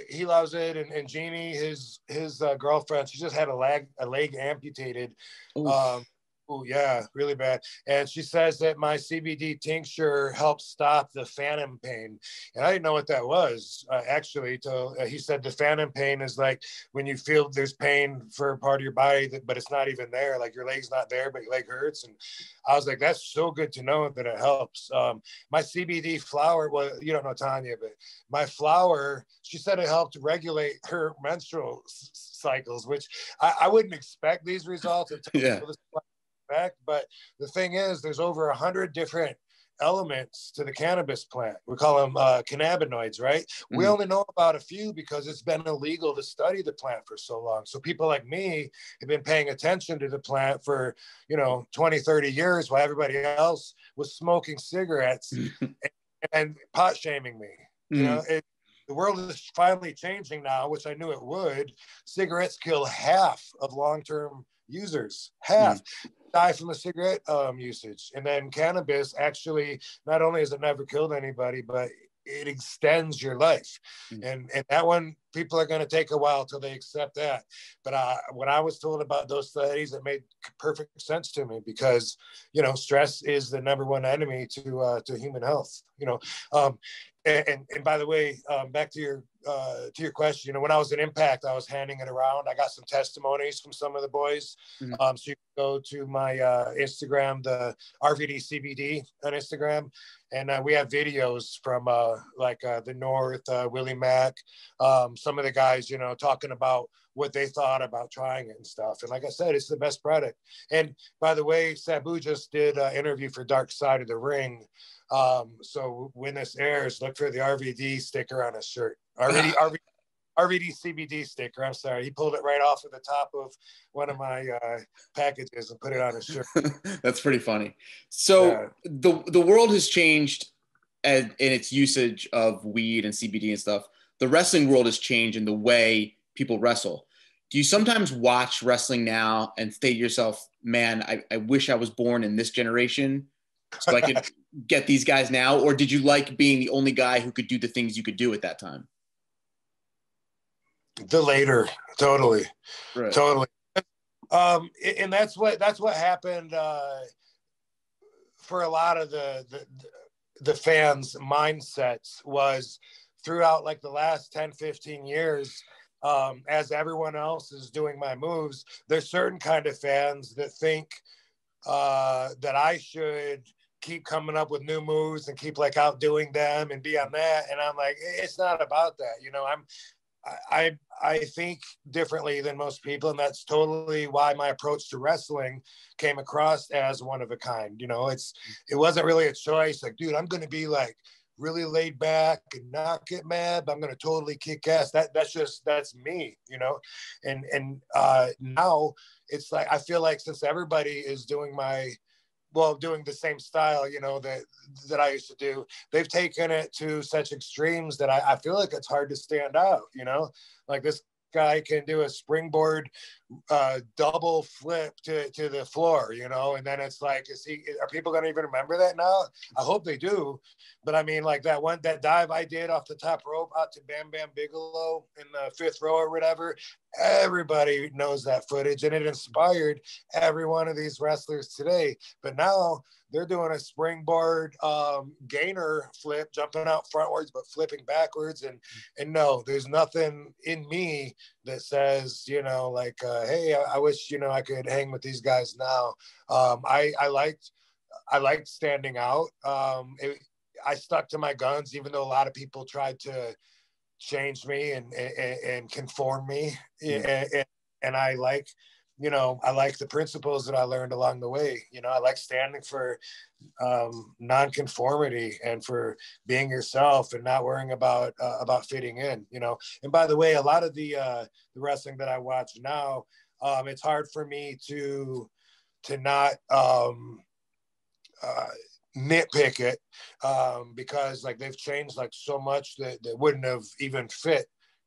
he loves it, and Jeannie, his girlfriend, she just had a leg amputated. Oh yeah, really bad. And she says that my CBD tincture helps stop the phantom pain, and I didn't know what that was actually till he said the phantom pain is like when you feel there's pain for a part of your body but it's not even there, like your leg's not there but your leg hurts. And I was like, that's so good to know that it helps. My CBD flower, well, you don't know Tanya, but my flower, she said it helped regulate her menstrual cycles, which I wouldn't expect these results until this back. But the thing is, there's over 100 different elements to the cannabis plant. We call them cannabinoids, right? We only know about a few because it's been illegal to study the plant for so long. So people like me have been paying attention to the plant for, you know, 20, 30 years while everybody else was smoking cigarettes and pot shaming me. You know, the world is finally changing now, which I knew it would. Cigarettes kill half of long-term users, half die from the cigarette usage. And then cannabis, actually, not only has it never killed anybody, but it extends your life. And that one people are going to take a while till they accept that. But when I was told about those studies, it made perfect sense to me, because, you know, stress is the #1 enemy to human health, you know. And by the way, back to your question, you know, when I was in Impact, I was handing it around. I got some testimonies from some of the boys. Mm-hmm. So you can go to my Instagram, the RVD CBD on Instagram, and we have videos from the North, Willie Mack, some of the guys, you know, talking about what they thought about trying it and stuff. And like I said, it's the best product. And by the way, Sabu just did an interview for Dark Side of the Ring. So when this airs, look for the RVD sticker on his shirt. RVD CBD sticker. I'm sorry. He pulled it right off of the top of one of my packages and put it on his shirt. That's pretty funny. So the world has changed in its usage of weed and CBD and stuff. The wrestling world has changed in the way people wrestle. Do you sometimes watch wrestling now and say to yourself, man, I wish I was born in this generation so I could get these guys now? Or did you like being the only guy who could do the things you could do at that time? The later, totally. Right. Totally. And that's what happened for a lot of the fans' mindsets, was throughout like the last 10, 15 years, as everyone else is doing my moves, there's certain kind of fans that think that I should keep coming up with new moves and keep like outdoing them and be on that. And I'm like, it's not about that. You know, I think differently than most people, and that's totally why my approach to wrestling came across as one of a kind. You know, it wasn't really a choice. Like, dude, I'm going to be like really laid back and not get mad, but I'm going to totally kick ass. That's me, you know? And now it's like, I feel like since everybody is doing doing the same style, you know, that I used to do, they've taken it to such extremes that I feel like it's hard to stand out, you know? Like this guy can do a springboard double flip to the floor, you know, and then it's like, are people going to even remember that now? I hope they do. But I mean, like that dive I did off the top rope out to Bam Bam Bigelow in the 5th row or whatever, everybody knows that footage, and it inspired every one of these wrestlers today. But now they're doing a springboard gainer flip, jumping out frontwards but flipping backwards, and no, there's nothing in me that says, you know, like hey, I wish, you know, I could hang with these guys now. I liked standing out. I stuck to my guns, even though a lot of people tried to change me and conform me. And I like, you know, I like the principles that I learned along the way. You know, I like standing for nonconformity and for being yourself and not worrying about fitting in, you know. And by the way, a lot of the wrestling that I watch now, it's hard for me to not nitpick it, because like they've changed like so much that wouldn't have even fit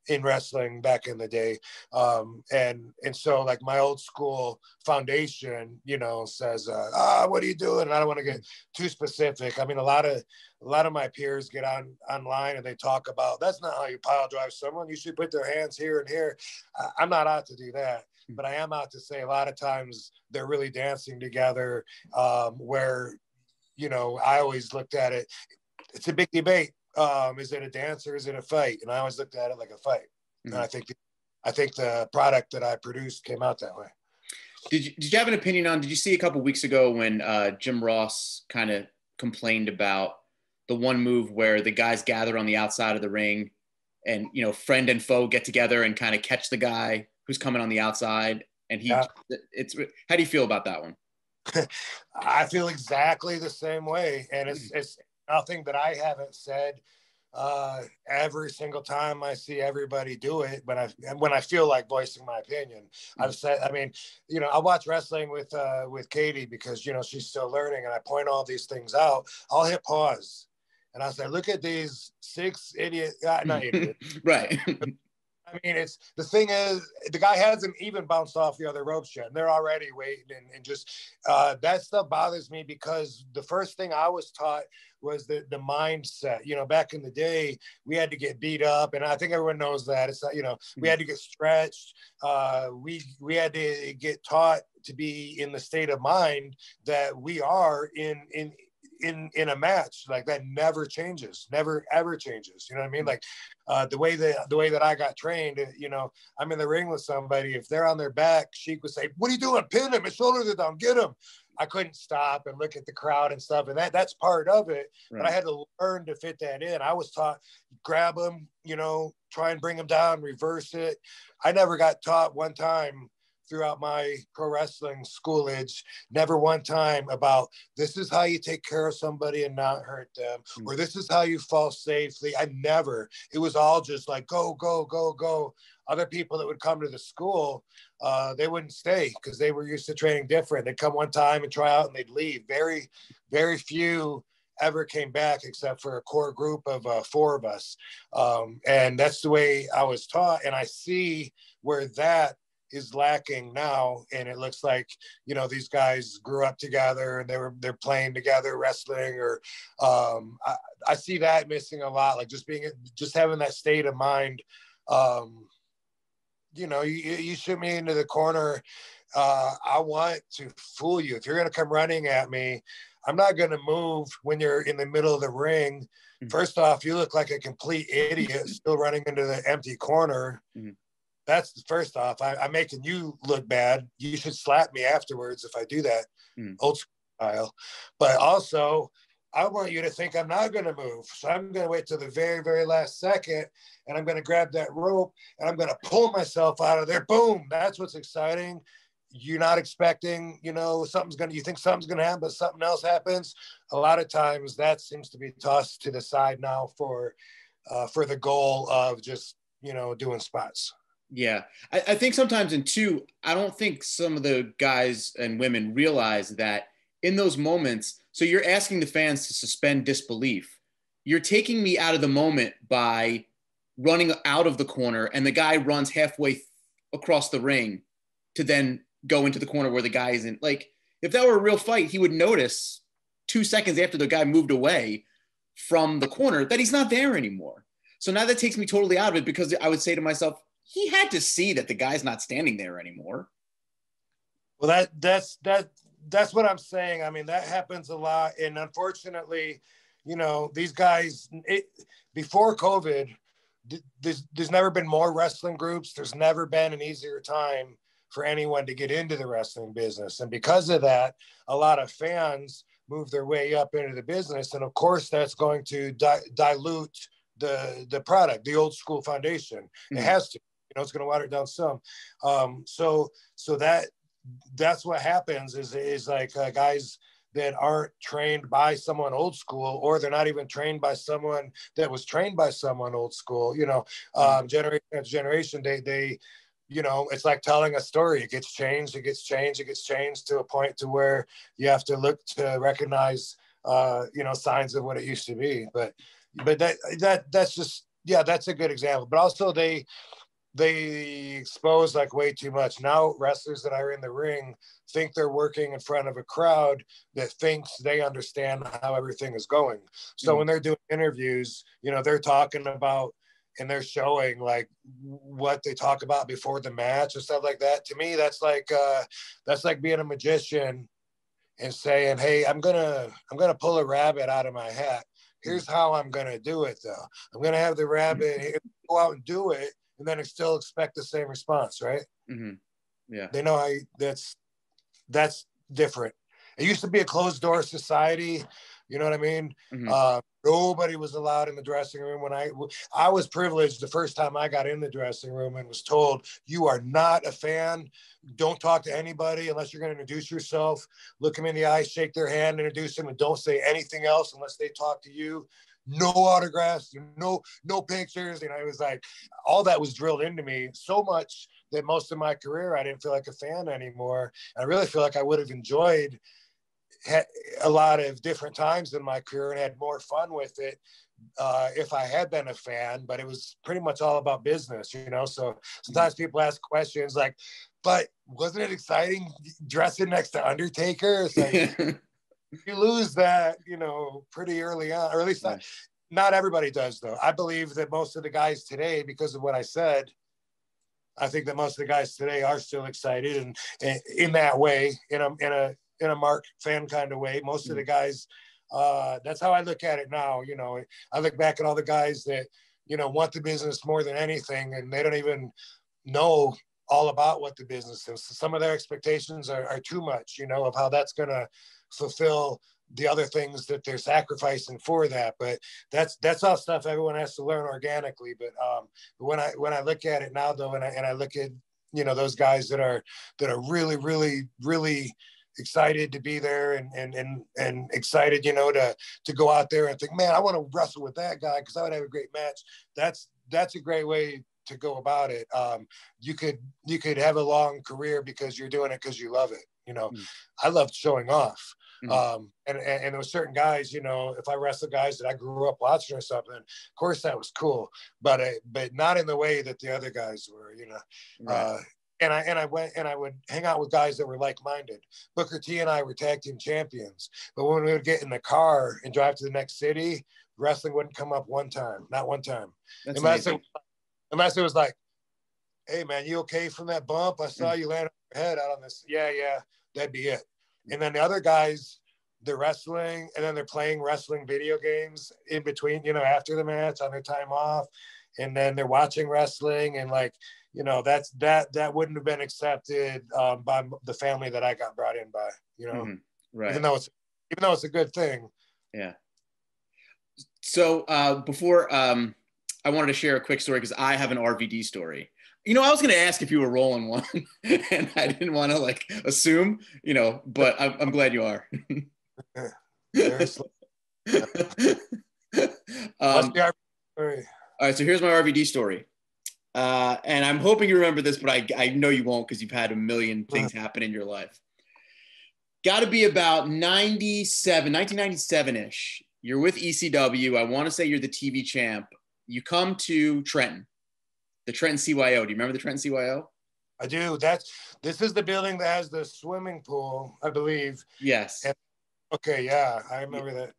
in wrestling back in the day. And so like my old school foundation, you know, says, what are you doing? And I don't want to get too specific. I mean, a lot of my peers get online and they talk about, that's not how you pile drive someone. You should put their hands here and here. I'm not out to do that, but I am out to say a lot of times they're really dancing together, where, you know, I always looked at it. It's a big debate. Is it a dance or is it a fight? And I always looked at it like a fight. Mm-hmm. And I think the product that I produced came out that way. Did you have an opinion on? Did you see a couple of weeks ago when Jim Ross kind of complained about the one move where the guys gather on the outside of the ring, and, you know, friend and foe get together and kind of catch the guy who's coming on the outside, and it's how do you feel about that one? I feel exactly the same way, and it's nothing that I haven't said every single time I see everybody do it. But when I feel like voicing my opinion, I've said. I mean, you know, I watch wrestling with Katie because, you know, she's still learning, and I point all these things out. I'll hit pause, and I say, "Look at these 6 idiots, not idiots, right? I mean, it's the thing is, the guy hasn't even bounced off the other ropes yet, and they're already waiting. And just that stuff bothers me because the first thing I was taught was the mindset. You know, back in the day, we had to get beat up, and I think everyone knows that. It's not, you know, we had to get stretched. We had to get taught to be in the state of mind that we are in a match. Like, that never changes, never ever changes. You know what I mean? Like, the way that I got trained, you know, I'm in the ring with somebody, if they're on their back, Sheik would say, "What are you doing? Pin him, his shoulders are down, get him." I couldn't stop and look at the crowd and stuff, and that's part of it. Right. But I had to learn to fit that in. I was taught, grab him, you know, try and bring him down, reverse it. I never got taught one time throughout my pro wrestling schoolage, never one time about, this is how you take care of somebody and not hurt them, or this is how you fall safely. I never. It was all just like, go, go, go, go. Other people that would come to the school, they wouldn't stay because they were used to training different. They'd come one time and try out and they'd leave. Very, very few ever came back except for a core group of 4 of us. And that's the way I was taught. And I see where that is lacking now, and it looks like, you know, these guys grew up together and they're playing together, wrestling, or I see that missing a lot. Like, just having that state of mind. You know, you shoot me into the corner, I want to fool you. If you're going to come running at me, I'm not going to move when you're in the middle of the ring. First off, you look like a complete idiot still running into the empty corner. That's the first off. I'm making you look bad. You should slap me afterwards if I do that, old school style. But also, I want you to think I'm not going to move. So I'm going to wait till the very, very last second, and I'm going to grab that rope, and I'm going to pull myself out of there. Boom. That's what's exciting. You're not expecting, you know, you think something's going to happen, but something else happens. A lot of times that seems to be tossed to the side now for the goal of just, you know, doing spots. Yeah. I think sometimes I don't think some of the guys and women realize that in those moments, so you're asking the fans to suspend disbelief. You're taking me out of the moment by running out of the corner, and the guy runs halfway across the ring to then go into the corner where the guy isn't. Like, if that were a real fight, he would notice 2 seconds after the guy moved away from the corner that he's not there anymore. So now that takes me totally out of it, because I would say to myself, he had to see that the guy's not standing there anymore. Well, that's what I'm saying. I mean, that happens a lot. And unfortunately, you know, these guys, before COVID, there's never been more wrestling groups. There's never been an easier time for anyone to get into the wrestling business. And because of that, a lot of fans move their way up into the business. And of course, that's going to dilute the product, the old school foundation. It has to. You know, it's going to water it down some. So that's what happens is like guys that aren't trained by someone old school, or they're not even trained by someone that was trained by someone old school. You know, generation after generation, they, you know, it's like telling a story. It gets changed to a point to where you have to look to recognize, you know, signs of what it used to be. But that's just, yeah, that's a good example. But also they expose like way too much. Now wrestlers that are in the ring think they're working in front of a crowd that thinks they understand how everything is going. So when they're doing interviews, you know, they're talking about and they're showing like what they talk about before the match and stuff like that. To me, that's like being a magician and saying, "Hey, I'm gonna pull a rabbit out of my hat. Here's how I'm gonna do it, though. I'm gonna have the rabbit go out and do it, and then still expect the same response, right?" Yeah, they know that's different. It used to be a closed door society. You know what I mean? Nobody was allowed in the dressing room. When I was privileged the first time I got in the dressing room and was told, "You are not a fan. Don't talk to anybody unless you're going to introduce yourself. Look them in the eye, shake their hand, introduce them, and don't say anything else unless they talk to you. No autographs, no pictures." You know, it was like all that was drilled into me so much that most of my career I didn't feel like a fan anymore. I really feel like I would have enjoyed had a lot of different times in my career and had more fun with it if I had been a fan, but it was pretty much all about business, you know? So sometimes people ask questions like, but wasn't it exciting dressing next to Undertaker? It's like, you lose that, you know, pretty early on, or at least not everybody does, though. I believe that most of the guys today, because of what I said, I think that most of the guys today are still excited, and in that way, in a Mark fan kind of way. Most of the guys, that's how I look at it now. You know, I look back at all the guys that, you know, want the business more than anything, and they don't even know all about what the business is. So some of their expectations are too much, you know, of how that's going to fulfill the other things that they're sacrificing for that. But that's all stuff everyone has to learn organically. But when I look at it now, though, and I look at, you know, those guys that are really, really, really excited to be there and excited, you know, to go out there and think, man, I want to wrestle with that guy because I would have a great match. That's a great way to go about it. You could have a long career because you're doing it because you love it. You know, I loved showing off. And there were certain guys, you know, if I wrestled guys that I grew up watching or something, of course that was cool, but not in the way that the other guys were, you know. Right. And I would hang out with guys that were like-minded. Booker T and I were tag team champions, but when we would get in the car and drive to the next city, wrestling wouldn't come up not one time. Unless it was like, hey man, you okay from that bump? I saw you land on your head out on this. Yeah, that'd be it. And then the other guys, they're wrestling and then they're playing wrestling video games in between, you know, after the match on their time off. And then they're watching wrestling, and like, you know, that wouldn't have been accepted by the family that I got brought in by, you know, right. Even though it's a good thing. Yeah. So before I wanted to share a quick story because I have an RVD story. You know, I was going to ask if you were rolling one, and I didn't want to like assume, you know, but I'm glad you are. All right, so here's my RVD story. And I'm hoping you remember this, but I know you won't because you've had a million things happen in your life. Got to be about 1997-ish. You're with ECW. I want to say you're the TV champ. You come to Trenton. The Trenton CYO. Do you remember the Trenton CYO? I do. This is the building that has the swimming pool, I believe. Yes. Okay, yeah, I remember that.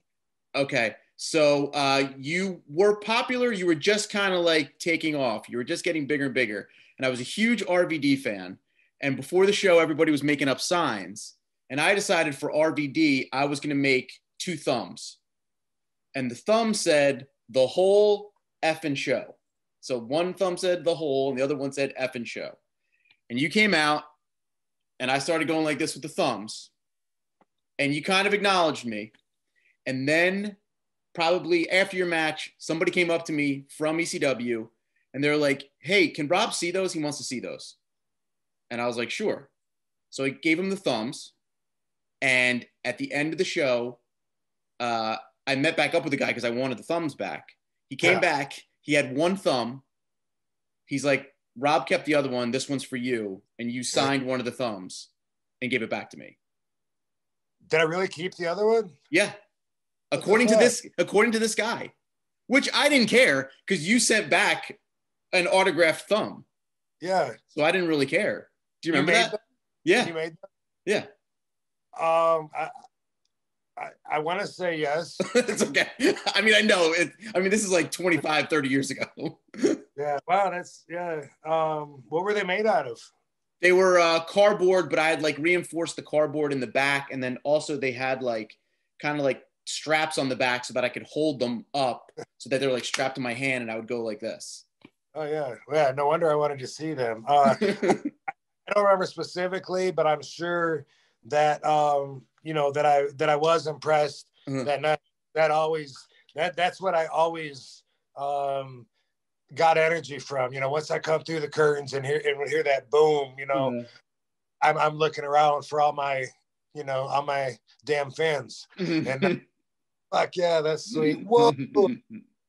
Okay, so you were popular. You were just kind of like taking off. You were just getting bigger and bigger. And I was a huge RVD fan. And before the show, everybody was making up signs. And I decided for RVD, I was going to make 2 thumbs. And the thumb said, the whole effing show. So one thumb said the whole, and the other one said effing show. And you came out, and I started going like this with the thumbs. And you kind of acknowledged me. And then probably after your match, somebody came up to me from ECW, and they're like, hey, can Rob see those? He wants to see those. And I was like, sure. So I gave him the thumbs. And at the end of the show, I met back up with the guy because I wanted the thumbs back. He came back. He had one thumb. He's like, Rob kept the other one. This one's for you. And you signed one of the thumbs and gave it back to me. Did I really keep the other one? Yeah. According to this guy, which I didn't care because you sent back an autographed thumb. Yeah. So I didn't really care. Do you remember that? Yeah. You made that? Yeah. I want to say yes. It's okay. I mean, I know it. I mean, this is like 25, 30 years ago. Yeah. Wow. What were they made out of? They were cardboard, but I had like reinforced the cardboard in the back. And then also they had like kind of like straps on the back so that I could hold them up so that they were like strapped to my hand and I would go like this. Oh yeah. Yeah. No wonder I wanted to see them. I don't remember specifically, but I'm sure that, you know, that I was impressed. That's what I always got energy from. You know, once I come through the curtains and hear that boom, you know, I'm looking around for all my damn fans. And fuck yeah, that's sweet. Whoa.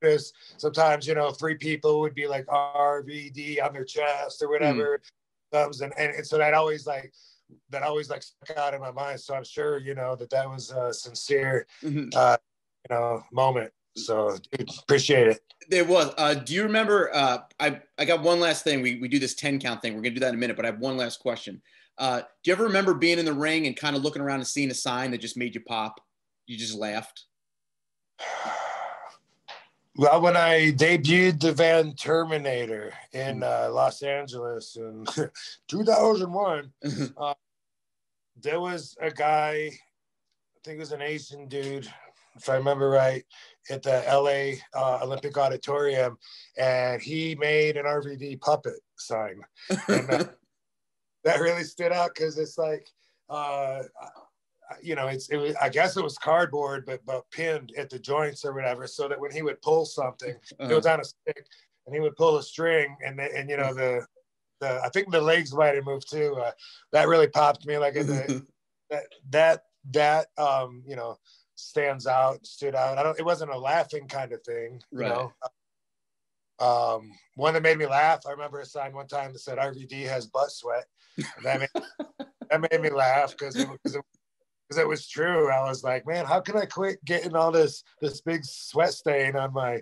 Because sometimes, you know, 3 people would be like RVD on their chest or whatever. Thumbs and so that always like that always like stuck out in my mind. So I'm sure, you know, that was a sincere, you know, moment. So dude, appreciate it. It was. Do you remember, I got one last thing. We do this 10 count thing. We're going to do that in a minute, but I have one last question. Do you ever remember being in the ring and kind of looking around and seeing a sign that just made you pop? You just laughed? Well, when I debuted the Van Terminator in Los Angeles in 2001, there was a guy, I think it was an Asian dude, if I remember right, at the LA Olympic Auditorium, and he made an RVD puppet sign. And that really stood out because it's like, you know, I guess it was cardboard, but pinned at the joints or whatever, so that when he would pull something, it was on a stick, and he would pull a string, and you know, the I think the legs might have moved too. That really popped me, like that you know, stood out. It wasn't a laughing kind of thing, you know. One that made me laugh, I remember a sign one time that said RVD has butt sweat. That made me laugh because it was true. I was like, man, how can I quit getting all this big sweat stain on my,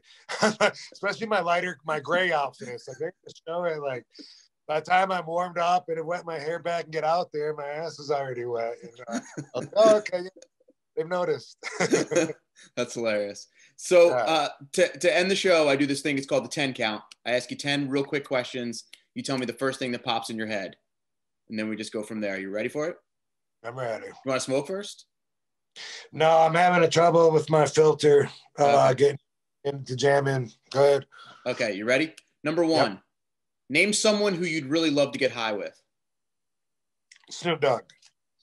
especially my gray outfits. Like, they show it, like, by the time I'm warmed up and it wet my hair back and get out there, my ass is already wet. And, I was like, oh, okay, they've noticed. That's hilarious. So to end the show, I do this thing. It's called the 10 count. I ask you 10 real quick questions. You tell me the first thing that pops in your head, and then we just go from there. Are you ready for it? I'm ready. You want to smoke first? No, I'm having a trouble with my filter getting into jamming. Go ahead. Okay, you ready? Number one, yep. Name someone who you'd really love to get high with. Snoop Dogg.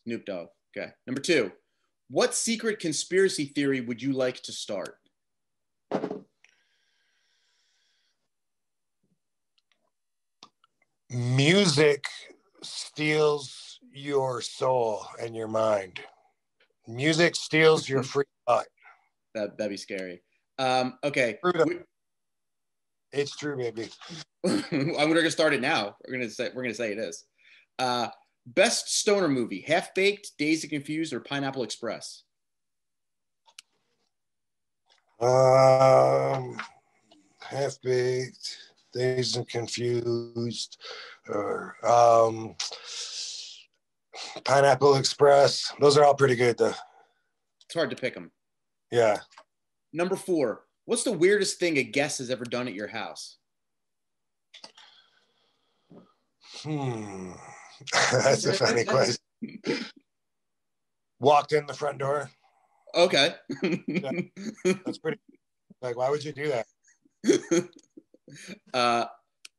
Snoop Dogg. Okay. Number two, what secret conspiracy theory would you like to start? Music steals your soul and your mind. Music steals your free thought. That'd be scary. Okay. It's true, baby. I'm gonna start it now. We're gonna say it is. Best stoner movie: Half Baked, Dazed and Confused, or Pineapple Express? Half Baked, Dazed and Confused, or Pineapple Express. Those are all pretty good, though. It's hard to pick them. Yeah. Number four, what's the weirdest thing a guest has ever done at your house? That's a funny question. Walked in the front door. Okay. Yeah, that's pretty. Like, why would you do that?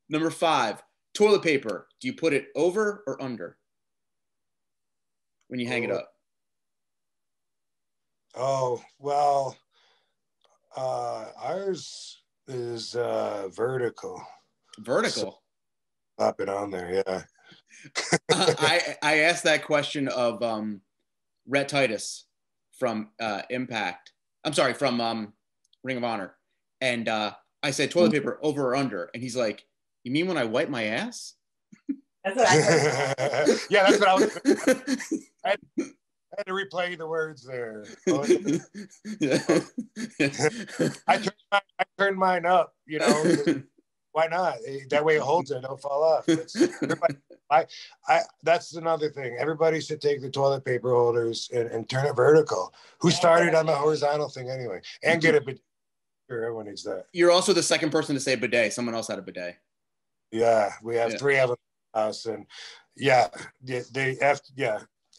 Number five, toilet paper. Do you put it over or under when you hang it up? Oh, well, ours is vertical. Vertical? So, pop it on there, yeah. I asked that question of Rhett Titus from Impact. I'm sorry, from Ring of Honor. And I said toilet paper over or under. And he's like, you mean when I wipe my ass? That's what I heard. Yeah, that's what I was I had to replay the words there. I turned mine up, you know. Why not? That way it holds it, don't fall off. That's another thing. Everybody should take the toilet paper holders and turn it vertical. Who started on the horizontal thing anyway? And get a bidet. Sure, everyone needs that. You're also the second person to say bidet. Someone else had a bidet. Yeah, we have 3 of them in the house, and if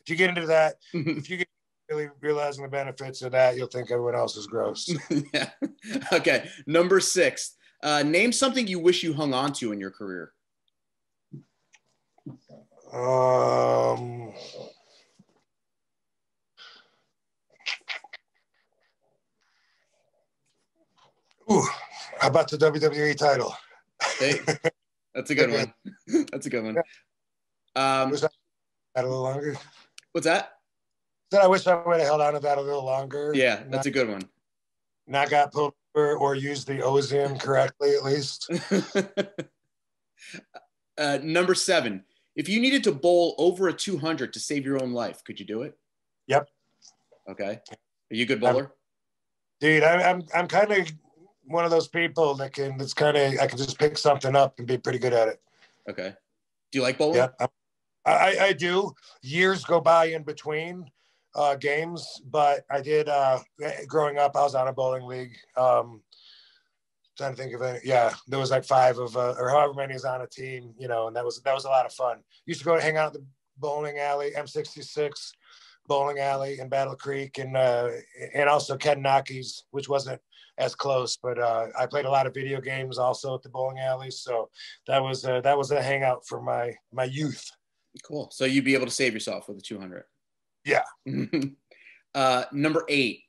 you get into that, if you get really realizing the benefits of that, you'll think everyone else is gross. Yeah. Okay. Number 6. Name something you wish you hung on to in your career. How about the WWE title? Hey, that's a good one. That's a good one. Wish I had a little longer. What's that? I wish I would have held on to that a little longer. Yeah, that's a good one. Not got pulled over or used the Ozium correctly, at least. Number 7. If you needed to bowl over a 200 to save your own life, could you do it? Yep. Okay. Are you a good bowler? Dude, I'm kind of one of those people that I can just pick something up and be pretty good at it. Okay. Do you like bowling? Yeah, I do. Years go by in between games, but I did growing up. I was on a bowling league. Trying to think of it. Yeah, there was like 5 of or however many is on a team, you know, and that was a lot of fun. Used to go hang out at the bowling alley, M66 bowling alley in Battle Creek, and also Tendinites, which wasn't as close, but I played a lot of video games also at the bowling alley. So that was a hangout for my youth. Cool. So you'd be able to save yourself with a 200. Yeah. Number 8.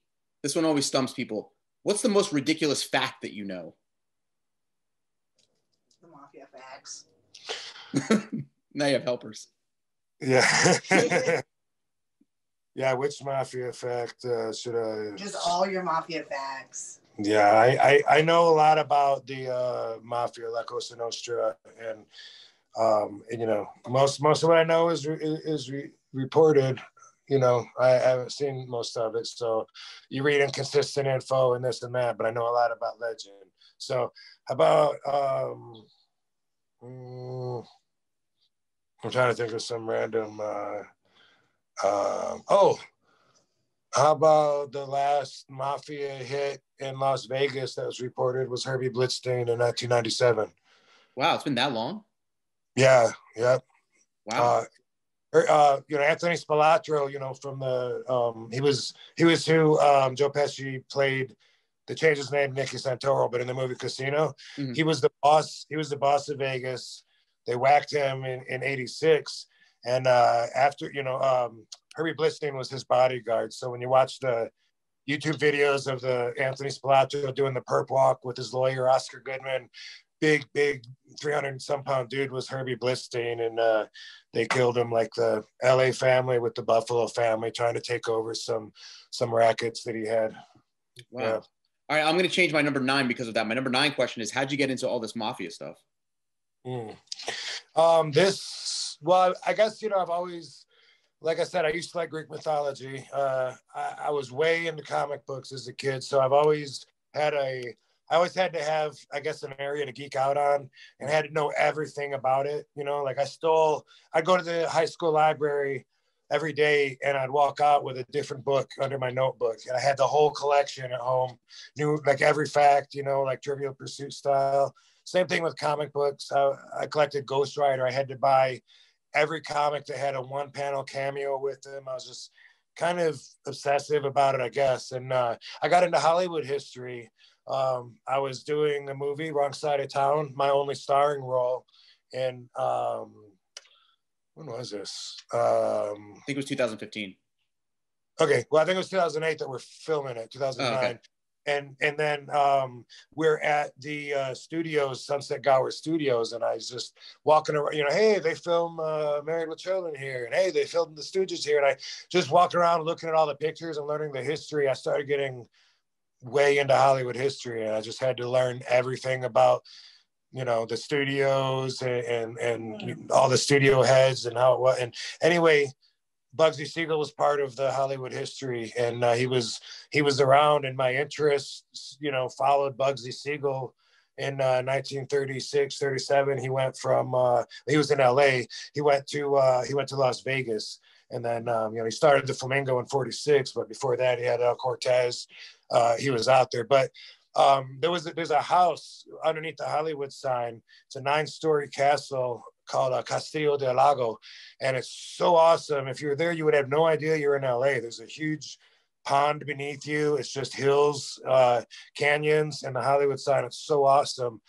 This one always stumps people. What's the most ridiculous fact that you know? The mafia facts. Now you have helpers. Yeah. Yeah, which mafia fact should I? Just all your mafia facts. Yeah, I know a lot about the mafia, La Cosa Nostra, and you know, most of what I know is reported. You know, I haven't seen most of it, so you read inconsistent info and this and that, but I know a lot about legend. So how about I'm trying to think of some random how about the last mafia hit in Las Vegas that was reported was Herbie Blitzstein in 1997. Wow, it's been that long? Yeah. Wow. You know, Anthony Spilatro, you know, from the he was who Joe Pesci played, to change his name, Nicky Santoro, but in the movie Casino, he was the boss of Vegas. They whacked him in 86. And after, you know, Herbie Blitzstein was his bodyguard. So when you watch the YouTube videos of the Anthony Spilatro doing the perp walk with his lawyer, Oscar Goodman, big 300 some pound dude was Herbie Blitzstein, and they killed him like the LA family with the Buffalo family, trying to take over some rackets that he had. Wow. Yeah. All right, I'm going to change my number 9 because of that. My number 9 question is, how'd you get into all this mafia stuff? Well, I guess, you know, I've always, like I said, I used to like Greek mythology. I was way into comic books as a kid, so I always had to have, I guess, an area to geek out on, and had to know everything about it. You know, like I'd go to the high school library every day, and I'd walk out with a different book under my notebook, and I had the whole collection at home, knew like every fact, you know, like Trivial Pursuit style. Same thing with comic books. I collected Ghost Rider. I had to buy every comic that had a 1-panel cameo with them. I was just kind of obsessive about it, I guess. And I got into Hollywood history. I was doing a movie, Wrong Side of Town, my only starring role. And when was this? I think it was 2015. Okay, well, I think it was 2008 that we're filming it, 2009. Oh, okay. And then we're at the studios, Sunset Gower Studios, and I was just walking around, you know, hey, they film Married with Children here, and hey, they filmed The Stooges here, and I just walked around looking at all the pictures and learning the history. I started getting way into Hollywood history, and I just had to learn everything about, you know, the studios and all the studio heads and how it was. And anyway, Bugsy Siegel was part of the Hollywood history, and he was around, and my interests, you know, followed Bugsy Siegel in 1936, 37. He went from, he was in LA. He went to Las Vegas, and then, you know, he started the Flamingo in 46, but before that he had El Cortez. He was out there, but there's a house underneath the Hollywood sign. It's a 9-story castle called Castillo del Lago, and it's so awesome. If you're there, you would have no idea you're in LA. There's a huge pond beneath you. It's just hills, canyons, and the Hollywood sign. It's so awesome.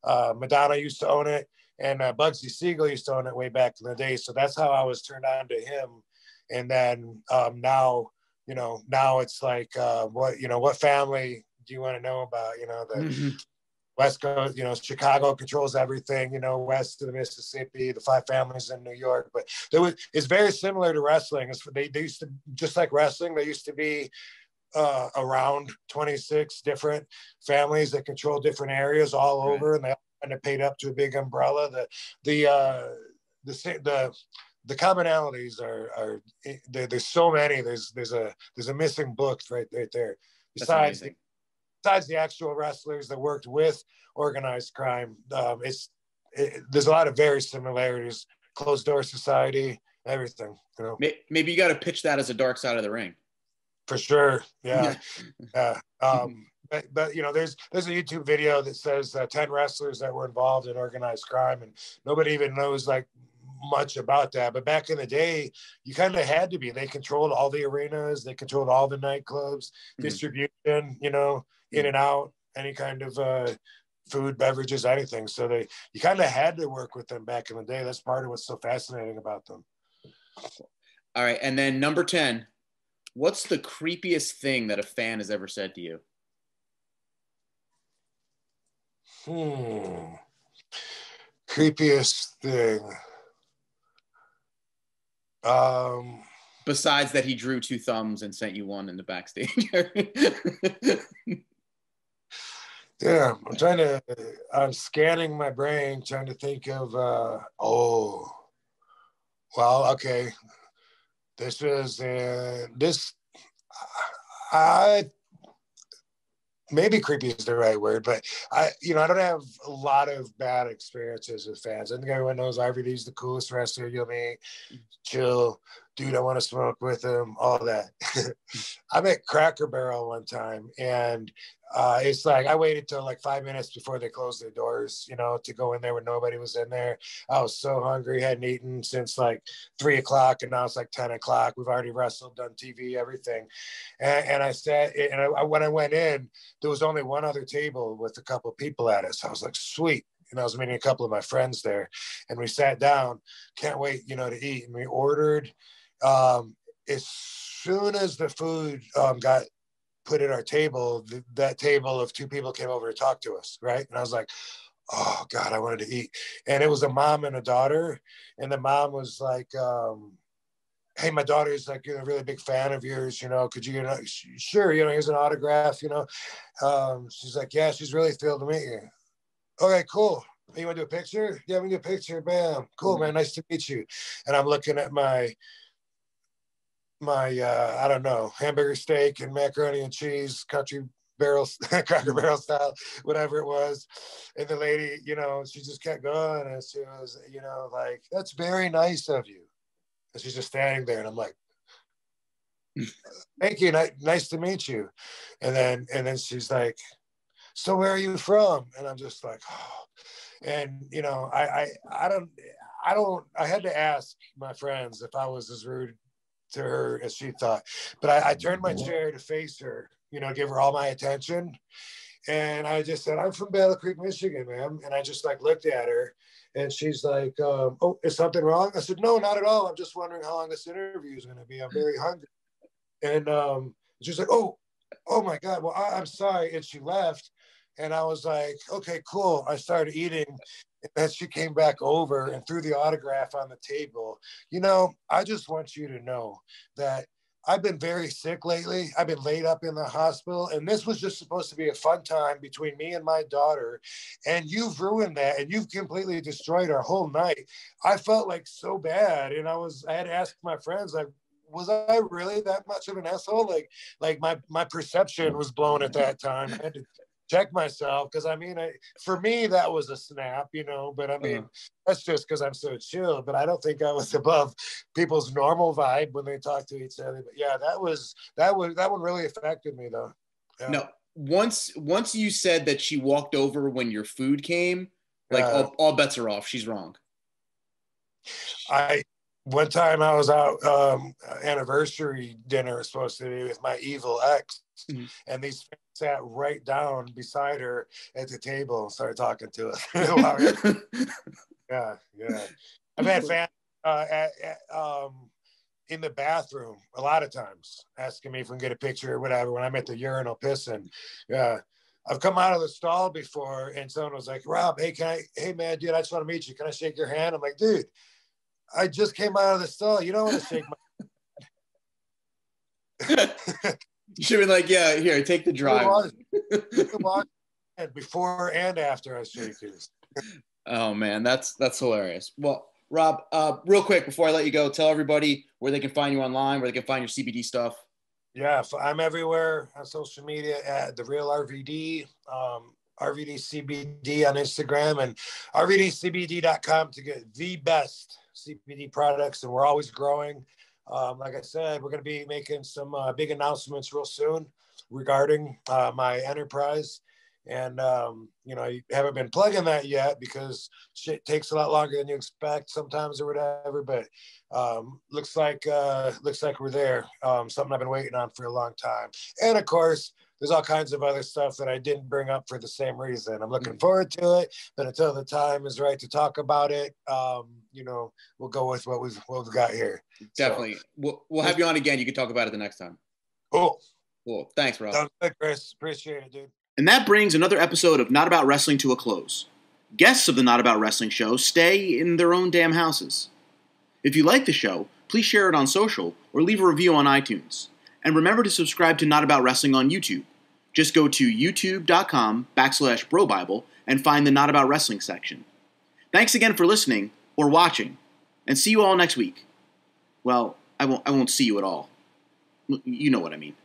Madonna used to own it, and Bugsy Siegel used to own it way back in the day. So that's how I was turned on to him. And then now it's like, what family do you want to know about? You know, the West Coast, you know, Chicago controls everything, you know, west of the Mississippi, the 5 families in New York. But it's very similar to wrestling. They used to, just like wrestling, there used to be around 26 different families that control different areas all over, and they all kind of paid up to a big umbrella. The the commonalities are there's so many. There's a missing book right there. Besides the actual wrestlers that worked with organized crime, there's a lot of very similarities. Closed door society, everything. You know, maybe you got to pitch that as a dark side of the ring. For sure, yeah. But you know, there's a YouTube video that says 10 wrestlers that were involved in organized crime, and nobody even knows like much about that. But back in the day, you kind of had to be. They controlled all the arenas, they controlled all the nightclubs, distribution, you know, in and out, any kind of food, beverages, anything. So you kind of had to work with them back in the day. That's part of what's so fascinating about them. All right, and then number 10, what's the creepiest thing that a fan has ever said to you? Creepiest thing. Besides that he drew 2 thumbs and sent you one in the backstage. Yeah, I'm scanning my brain, trying to think of, okay. This was, maybe creepy is the right word, but I don't have a lot of bad experiences with fans. I think everyone knows RVD's the coolest wrestler you'll meet. Chill, dude, I want to smoke with him, all that. I met Cracker Barrel one time, and it's like I waited till like 5 minutes before they closed their doors, you know, to go in there when nobody was in there. I was so hungry, hadn't eaten since like 3 o'clock, and now it's like 10 o'clock. We've already wrestled, done TV, everything. And I sat, and when I went in, there was only one other table with a couple of people at it. So I was like, sweet. And I was meeting a couple of my friends there, and we sat down, can't wait, you know, to eat. And we ordered. As soon as the food got put at our table, that table of 2 people came over to talk to us, right? And I was like, oh God, I wanted to eat. And it was a mom and a daughter, and the mom was like, hey, my daughter is like a really big fan of yours, you know, could you, sure, you know, here's an autograph, you know. She's like, yeah, she's really thrilled to meet you. Okay, cool. You want to do a picture? Yeah, we can do a picture. Bam. Cool, man. Nice to meet you. And I'm looking at my I don't know, hamburger steak and macaroni and cheese, Cracker Barrel style, whatever it was. And the lady, you know, she just kept going, and she was, you know, like, that's very nice of you. And she's just standing there, and I'm like, thank you, nice to meet you. And then she's like, so where are you from? And I'm just like, oh. And you know, I had to ask my friends if I was as rude to her as she thought, but I turned my chair to face her, you know, give her all my attention, and I just said, I'm from Battle Creek, Michigan, ma'am. And I just like looked at her, and she's like, oh, is something wrong? I said, no, not at all. I'm just wondering how long this interview is going to be. I'm very hungry. And she's like, oh my God, well, I'm sorry. And she left. And I was like, okay, cool. I started eating. And then she came back over and threw the autograph on the table. You know, I just want you to know that I've been very sick lately. I've been laid up in the hospital. And this was just supposed to be a fun time between me and my daughter. And you've ruined that. And you've completely destroyed our whole night. I felt like so bad. And I had to ask my friends, like, was I really that much of an asshole? Like my perception was blown at that time. I had to check myself, because I mean, for me that was a snap, you know, but I mean, that's just because I'm so chill. But I don't think I was above people's normal vibe when they talk to each other. But yeah, that one really affected me though. Yeah. No, once you said that she walked over when your food came, like all bets are off. She's wrong. One time I was out, anniversary dinner was supposed to be with my evil ex, and these fans sat right down beside her at the table and started talking to us. Yeah. I've had fans in the bathroom a lot of times asking me if we can get a picture or whatever when I'm at the urinal pissing. Yeah. I've come out of the stall before, and someone was like, Rob, hey man, dude, I just want to meet you. Can I shake your hand? I'm like, dude, I just came out of the stall. You don't want to shake my You should be like, yeah, here, take the drive. Before and after I shake his. Oh man, that's hilarious. Well, Rob, real quick before I let you go, tell everybody where they can find you online, where they can find your CBD stuff. Yeah, I'm everywhere on social media at The Real RVD, RVD CBD on Instagram, and RVDCBD.com to get the best CBD products. And we're always growing. Like I said, we're going to be making some big announcements real soon regarding my enterprise. And, you haven't been plugging that yet because shit takes a lot longer than you expect sometimes or whatever. But looks like we're there. Something I've been waiting on for a long time. And, of course, there's all kinds of other stuff that I didn't bring up for the same reason. I'm looking forward to it. But until the time is right to talk about it, we'll go with what we've got here. Definitely. So, we'll have you on again. You can talk about it the next time. Cool. Thanks, Rob. Sounds good, Chris. Appreciate it, dude. And that brings another episode of Not About Wrestling to a close. Guests of the Not About Wrestling show stay in their own damn houses. If you like the show, please share it on social or leave a review on iTunes. And remember to subscribe to Not About Wrestling on YouTube. Just go to youtube.com/BroBible and find the Not About Wrestling section. Thanks again for listening or watching, and see you all next week. Well, I won't see you at all. You know what I mean.